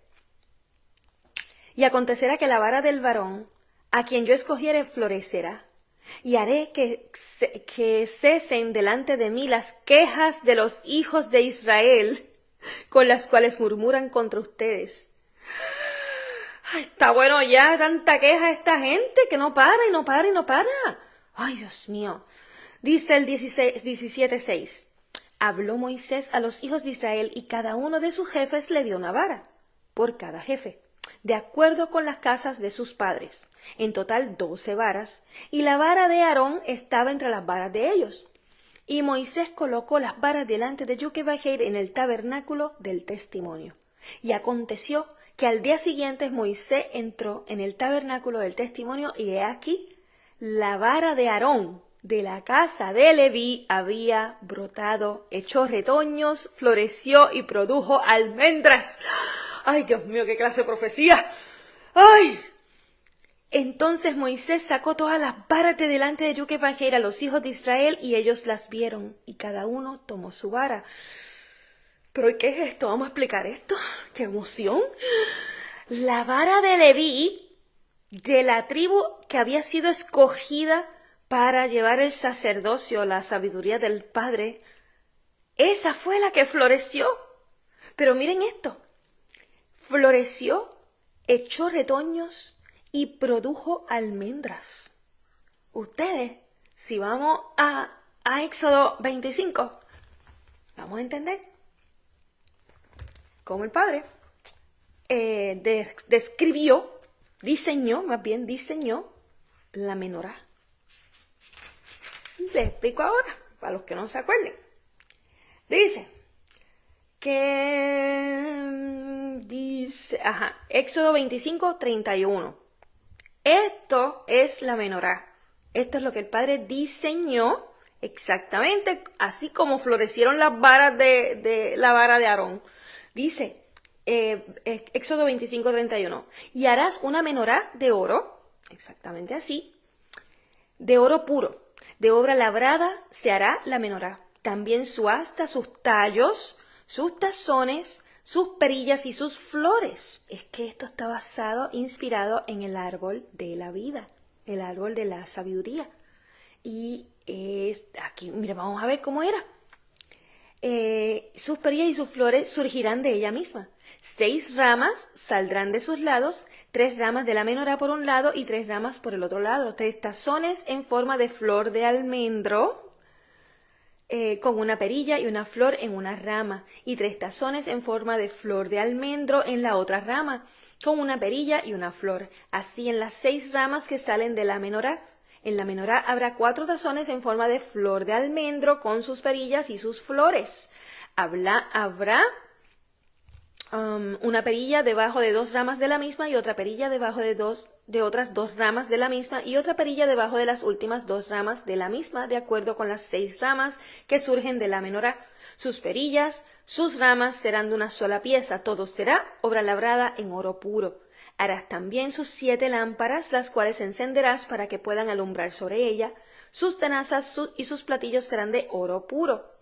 y acontecerá que la vara del varón a quien yo escogiere florecerá, y haré que cesen delante de mí las quejas de los hijos de Israel, con las cuales murmuran contra ustedes. Ay, está bueno ya, tanta queja esta gente que no para y no para y no para. Ay, Dios mío. Dice el 17:6. Habló Moisés a los hijos de Israel, y cada uno de sus jefes le dio una vara, por cada jefe, de acuerdo con las casas de sus padres, en total 12 varas, y la vara de Aarón estaba entre las varas de ellos. Y Moisés colocó las varas delante de Joquebed en el tabernáculo del testimonio. Y aconteció que al día siguiente Moisés entró en el tabernáculo del testimonio, y he aquí, la vara de Aarón de la casa de Leví había brotado, echó retoños, floreció y produjo almendras. ¡Ay, Dios mío, qué clase de profecía! ¡Ay! Entonces Moisés sacó todas las varas de delante de Joquebed a los hijos de Israel, y ellos las vieron, y cada uno tomó su vara. ¿Pero qué es esto? Vamos a explicar esto. ¡Qué emoción! La vara de Leví, de la tribu que había sido escogida para llevar el sacerdocio, la sabiduría del Padre, esa fue la que floreció. Pero miren esto. Floreció, echó retoños y produjo almendras. Ustedes, si vamos a Éxodo 25, vamos a entender cómo el Padre diseñó la menorá. Les explico ahora, para los que no se acuerden. Dice, Éxodo 25:31. Esto es la menorá. Esto es lo que el Padre diseñó exactamente, así como florecieron las varas de la vara de Aarón. Dice, Éxodo 25:31. Y harás una menorá de oro, exactamente así, de oro puro. De obra labrada se hará la menorá. También su asta, sus tallos, sus tazones, sus perillas y sus flores. Es que esto está inspirado en el árbol de la vida, el árbol de la sabiduría. Y aquí, mira, vamos a ver cómo era. Sus perillas y sus flores surgirán de ella misma. 6 ramas saldrán de sus lados, 3 ramas de la menorá por un lado y 3 ramas por el otro lado. 3 tazones en forma de flor de almendro, con una perilla y una flor en una rama, y 3 tazones en forma de flor de almendro en la otra rama, con una perilla y una flor. Así en las 6 ramas que salen de la menorá. En la menorá habrá 4 tazones en forma de flor de almendro con sus perillas y sus flores. una perilla debajo de 2 ramas de la misma y otra perilla debajo de otras 2 ramas de la misma y otra perilla debajo de las últimas 2 ramas de la misma, de acuerdo con las 6 ramas que surgen de la menorá. Sus perillas, sus ramas serán de una sola pieza, todo será obra labrada en oro puro. Harás también sus 7 lámparas, las cuales encenderás para que puedan alumbrar sobre ella. Sus tenazas y sus platillos serán de oro puro.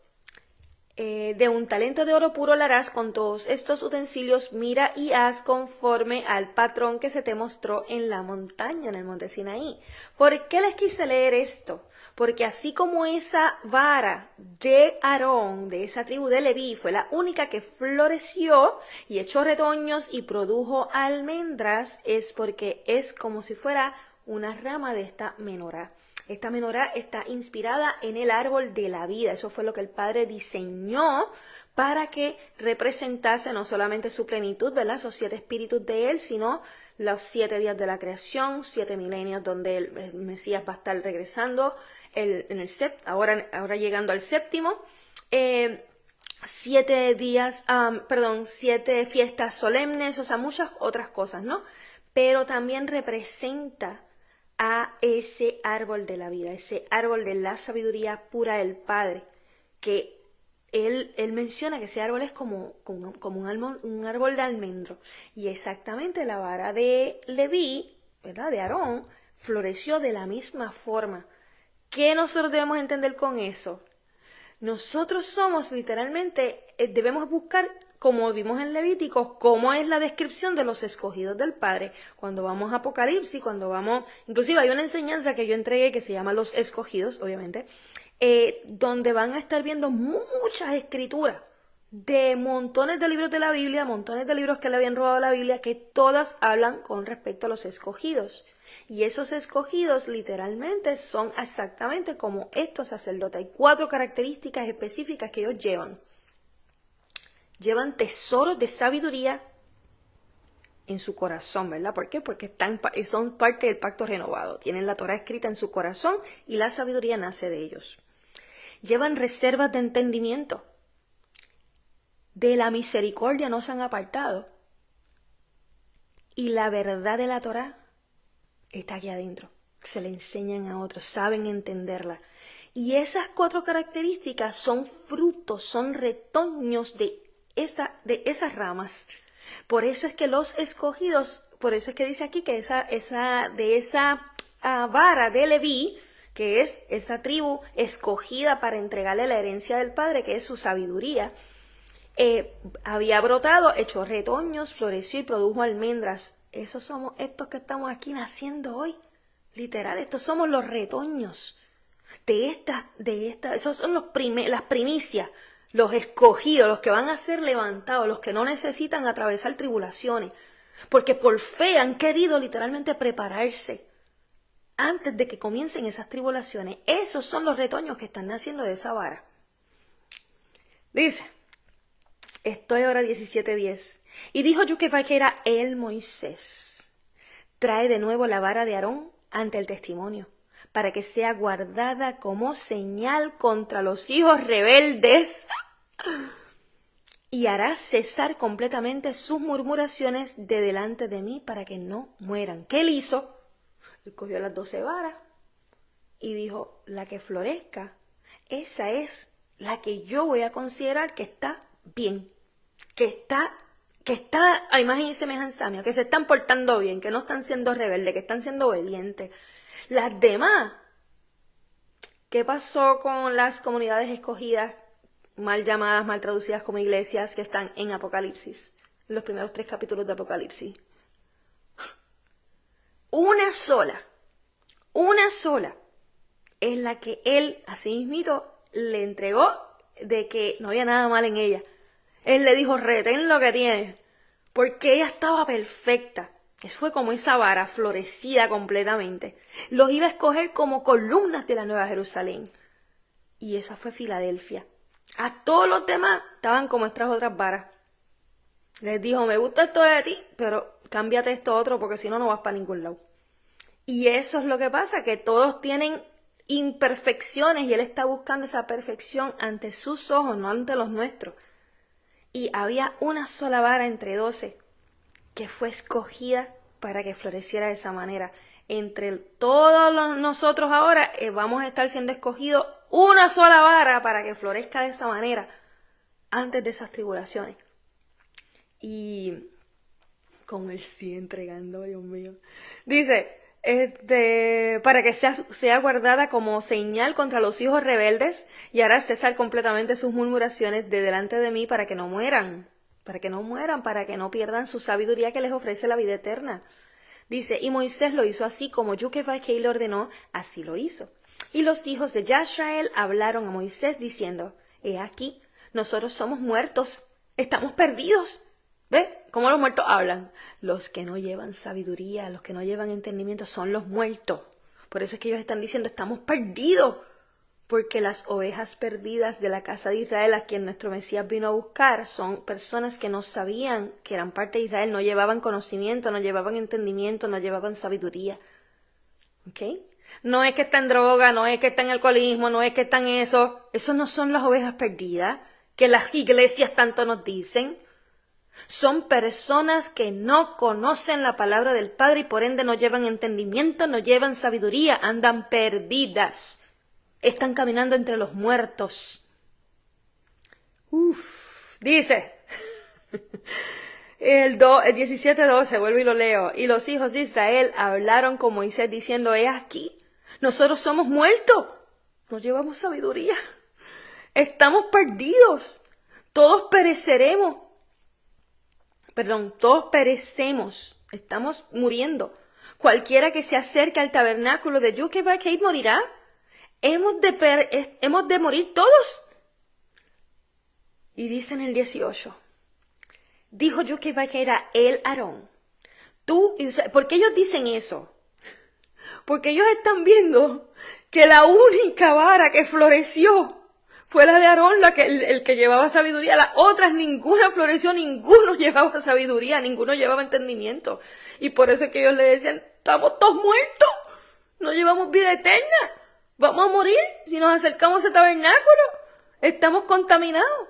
De un talento de oro puro la harás con todos estos utensilios. Mira y haz conforme al patrón que se te mostró en la montaña, en el monte Sinaí. ¿Por qué les quise leer esto? Porque así como esa vara de Aarón, de esa tribu de Leví, fue la única que floreció y echó retoños y produjo almendras, es porque es como si fuera una rama de esta menorá. Esta menorá está inspirada en el árbol de la vida. Eso fue lo que el Padre diseñó para que representase no solamente su plenitud, ¿verdad? Esos 7 espíritus de Él, sino los 7 días de la creación, 7 milenios donde el Mesías va a estar regresando, ahora llegando al séptimo, 7 días, 7 fiestas solemnes, o sea, muchas otras cosas, ¿no? Pero también representa a ese árbol de la vida, ese árbol de la sabiduría pura del Padre, que él menciona que ese árbol es como un árbol de almendro. Y exactamente la vara de Leví, ¿verdad?, de Aarón, floreció de la misma forma. ¿Qué nosotros debemos entender con eso? Nosotros somos literalmente, debemos buscar, como vimos en Levíticos, cómo es la descripción de los escogidos del Padre. Cuando vamos a Apocalipsis, inclusive hay una enseñanza que yo entregué que se llama Los Escogidos, obviamente, donde van a estar viendo muchas escrituras de montones de libros de la Biblia, montones de libros que le habían robado a la Biblia, que todas hablan con respecto a los escogidos. Y esos escogidos literalmente son exactamente como estos sacerdotes. Hay 4 características específicas que ellos llevan. Llevan tesoros de sabiduría en su corazón, ¿verdad? ¿Por qué? Porque son parte del pacto renovado. Tienen la Torá escrita en su corazón y la sabiduría nace de ellos. Llevan reservas de entendimiento. De la misericordia no se han apartado. Y la verdad de la Torá está aquí adentro. Se le enseñan a otros, saben entenderla. Y esas 4 características son frutos, son retoños de esas ramas. Por eso es que los escogidos, por eso es que dice aquí que esa vara de Leví, que es esa tribu escogida para entregarle la herencia del Padre, que es su sabiduría, había brotado, echó retoños, floreció y produjo almendras. Esos somos estos que estamos aquí naciendo hoy. Literal, estos somos los retoños esos son las primicias, los escogidos, los que van a ser levantados, los que no necesitan atravesar tribulaciones, porque por fe han querido literalmente prepararse antes de que comiencen esas tribulaciones. Esos son los retoños que están naciendo de esa vara. Dice, estoy ahora 17:10. Y dijo Yucabá, que era él, Moisés: trae de nuevo la vara de Aarón ante el testimonio, para que sea guardada como señal contra los hijos rebeldes, y hará cesar completamente sus murmuraciones de delante de mí, para que no mueran. ¿Qué él hizo? Él cogió las 12 varas y dijo, la que florezca, esa es la que yo voy a considerar que está bien, que está a imagen y semejanza mía, que se están portando bien, que no están siendo rebeldes, que están siendo obedientes. Las demás, ¿qué pasó con las comunidades escogidas, mal llamadas, mal traducidas como iglesias, que están en Apocalipsis? Los primeros 3 capítulos de Apocalipsis. Una sola es la que él, así mismito, le entregó, de que no había nada mal en ella. Él le dijo, retén lo que tienes, porque ella estaba perfecta. Eso fue como esa vara florecida completamente. Los iba a escoger como columnas de la Nueva Jerusalén. Y esa fue Filadelfia. A todos los demás estaban como estas otras varas. Les dijo, me gusta esto de ti, pero cámbiate esto otro, porque si no, no vas para ningún lado. Y eso es lo que pasa, que todos tienen imperfecciones y él está buscando esa perfección ante sus ojos, no ante los nuestros. Y había una sola vara entre 12 que fue escogida para que floreciera de esa manera. Entre todos nosotros ahora vamos a estar siendo escogidos una sola vara para que florezca de esa manera antes de esas tribulaciones. Y con el sí entregando, Dios mío. Dice, para que sea guardada como señal contra los hijos rebeldes y hará cesar completamente sus murmuraciones de delante de mí para que no mueran, para que no pierdan su sabiduría que les ofrece la vida eterna. Dice, y Moisés lo hizo así como Yukevaquei le ordenó, así lo hizo. Y los hijos de Yashrael hablaron a Moisés diciendo, he aquí, nosotros somos muertos, estamos perdidos. ¿Ves cómo los muertos hablan? Los que no llevan sabiduría, los que no llevan entendimiento son los muertos. Por eso es que ellos están diciendo, estamos perdidos. Porque las ovejas perdidas de la casa de Israel, a quien nuestro Mesías vino a buscar, son personas que no sabían que eran parte de Israel, no llevaban conocimiento, no llevaban entendimiento, no llevaban sabiduría. ¿Ok? No es que está en droga, no es que está en alcoholismo, no es que está en eso. Esos no son las ovejas perdidas, que las iglesias tanto nos dicen. Son personas que no conocen la palabra del Padre y por ende no llevan entendimiento, no llevan sabiduría, andan perdidas. Están caminando entre los muertos. Dice el 17:12, vuelvo y lo leo. Y los hijos de Israel hablaron con Moisés diciendo, he aquí, nosotros somos muertos, no llevamos sabiduría, estamos perdidos, todos perecemos. Todos perecemos, estamos muriendo. Cualquiera que se acerque al tabernáculo de Yukevaquei morirá. Hemos de morir todos. Y dice en el 18, dijo Yukevaquei a él, Aarón, ¿por qué ellos dicen eso? Porque ellos están viendo que la única vara que floreció fue la de Aarón, el que llevaba sabiduría. Las otras, ninguna floreció, ninguno llevaba sabiduría, ninguno llevaba entendimiento. Y por eso es que ellos le decían, estamos todos muertos, no llevamos vida eterna, vamos a morir si nos acercamos a ese tabernáculo, estamos contaminados.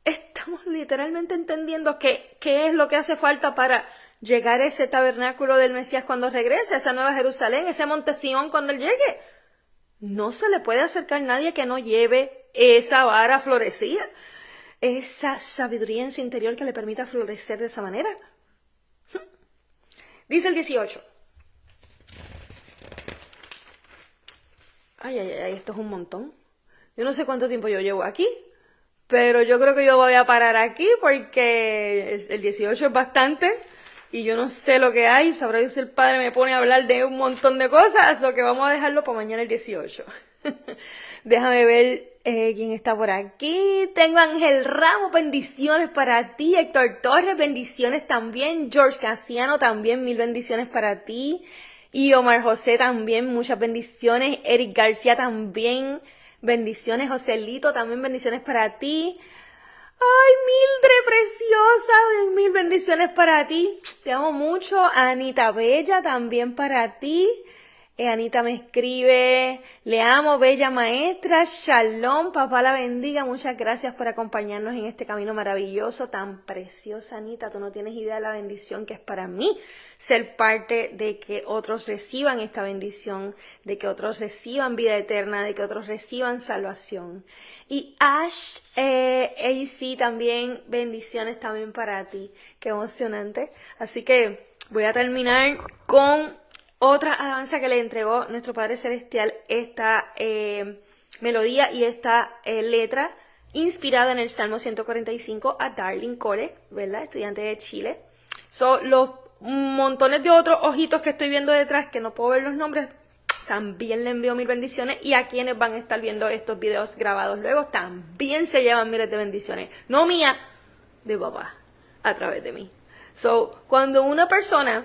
Estamos literalmente entendiendo qué es lo que hace falta para llegar a ese tabernáculo del Mesías cuando regrese, a esa Nueva Jerusalén, ese monte Sión cuando Él llegue. No se le puede acercar a nadie que no lleve esa vara florecida, esa sabiduría en su interior que le permita florecer de esa manera. Dice el 18. Ay, esto es un montón. Yo no sé cuánto tiempo yo llevo aquí, pero yo creo que yo voy a parar aquí porque el 18 es bastante y yo no sé lo que hay. Sabrá Dios si el Padre me pone a hablar de un montón de cosas, o que vamos a dejarlo para mañana el 18. Déjame ver quién está por aquí. Tengo a Ángel Ramos, bendiciones para ti. Héctor Torres, bendiciones también. George Casiano también, 1000 bendiciones para ti. Y Omar José también, muchas bendiciones. Eric García también, bendiciones. Joselito también, bendiciones para ti. Ay, Mildred preciosa, 1000 bendiciones para ti. Te amo mucho. Anita Bella también para ti. Anita me escribe, le amo, bella maestra, shalom, papá la bendiga, muchas gracias por acompañarnos en este camino maravilloso, tan preciosa, Anita, tú no tienes idea de la bendición que es para mí ser parte de que otros reciban esta bendición, de que otros reciban vida eterna, de que otros reciban salvación. Y Ash, AC también, bendiciones también para ti, qué emocionante. Así que voy a terminar con otra alabanza que le entregó nuestro Padre Celestial, esta melodía y esta letra, inspirada en el Salmo 145 a Darlene Core, ¿verdad? Estudiante de Chile. Son los montones de otros ojitos que estoy viendo detrás, que no puedo ver los nombres, también le envío 1000 bendiciones. Y a quienes van a estar viendo estos videos grabados luego, también se llevan miles de bendiciones. No mía, de papá, a través de mí. Cuando una persona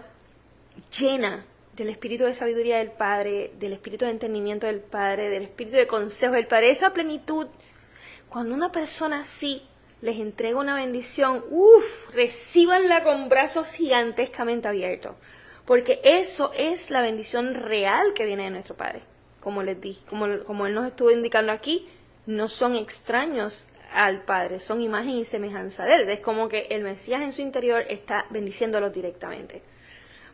llena del espíritu de sabiduría del Padre, del espíritu de entendimiento del Padre, del espíritu de consejo del Padre, esa plenitud, cuando una persona así les entrega una bendición, recíbanla con brazos gigantescamente abiertos, porque eso es la bendición real que viene de nuestro Padre. Como les dije, como Él nos estuvo indicando aquí, no son extraños al Padre, son imagen y semejanza de Él. Es como que el Mesías en su interior está bendiciéndolo directamente.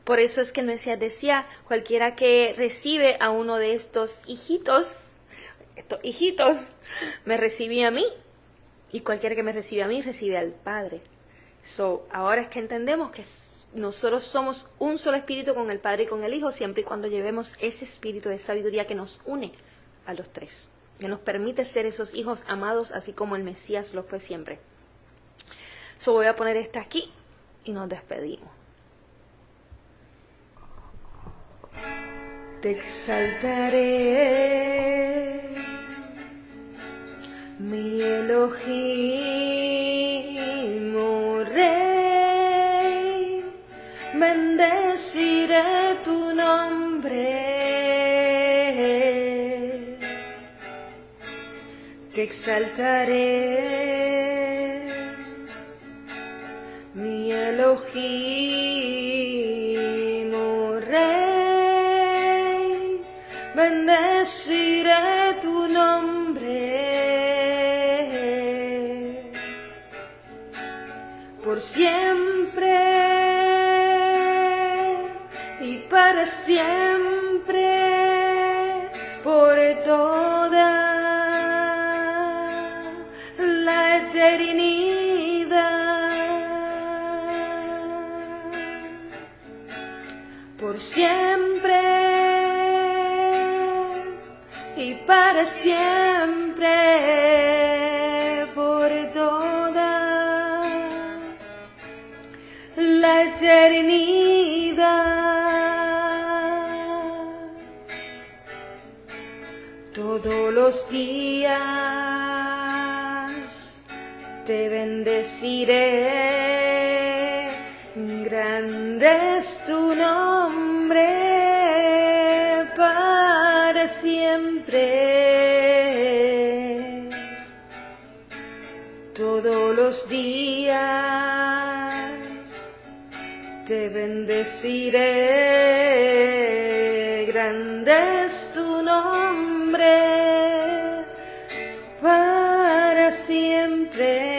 Por eso es que el Mesías decía, cualquiera que recibe a uno de estos hijitos, me recibe a mí, y cualquiera que me recibe a mí, recibe al Padre. Ahora es que entendemos que nosotros somos un solo espíritu con el Padre y con el Hijo, siempre y cuando llevemos ese espíritu de sabiduría que nos une a los tres, que nos permite ser esos hijos amados, así como el Mesías lo fue siempre. Voy a poner esta aquí y nos despedimos. Te exaltaré, mi Elohim, oh Rey, bendeciré tu nombre. Te exaltaré, mi Elohim, oh Rey, bendeciré tu nombre por siempre y para siempre, por toda la eternidad, por siempre y para siempre, por toda la eternidad. Todos los días te bendeciré, grande es tu nombre para siempre. Todos los días te bendeciré, grande es tu nombre para siempre.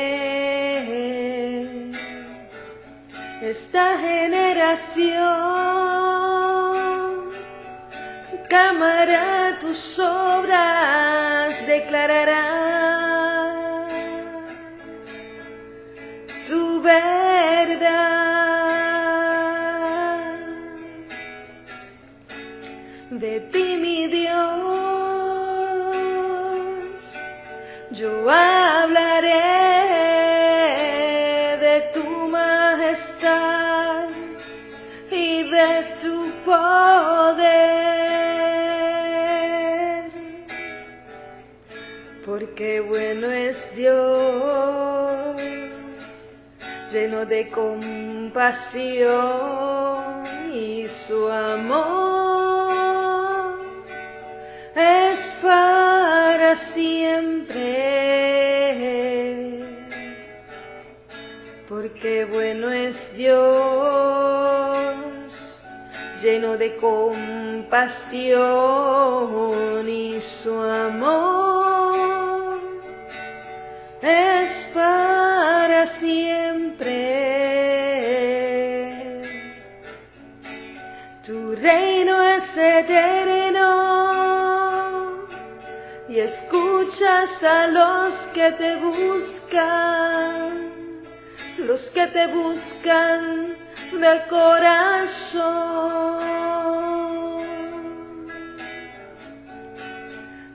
Esta generación clamará tus obras, declarará tu verdad. De ti, mi Dios, yo hablaré de tu majestad y de tu poder, porque bueno es Dios, lleno de compasión, y su amor es para siempre, porque bueno es Dios, lleno de compasión, y su amor es para siempre. Tu reino es eterno y escuchas a los que te buscan, los que te buscan de corazón.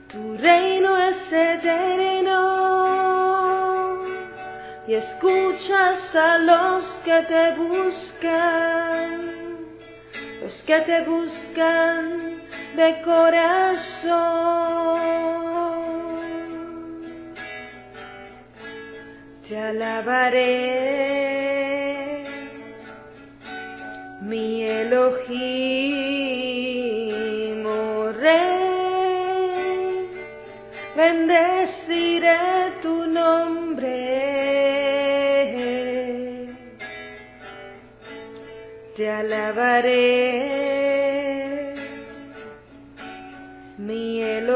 Tu reino es eterno y escuchas a los que te buscan, los que te buscan de corazón. Te alabaré, mi Elohim, oh Rey, bendeciré tu nombre. Te alabaré, mi Elohim,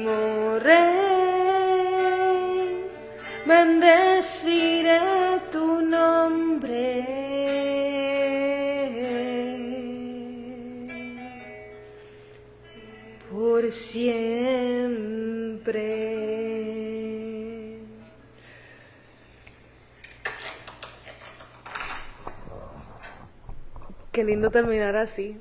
oh Rey, bendeciré tu nombre. Por siempre. Qué lindo terminar así.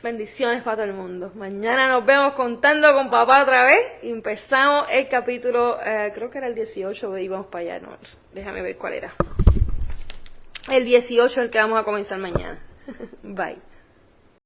Bendiciones para todo el mundo. Mañana nos vemos contando con papá otra vez. Y empezamos el capítulo, creo que era el 18, íbamos para allá. No, déjame ver cuál era. El 18 es el que vamos a comenzar mañana. Bye.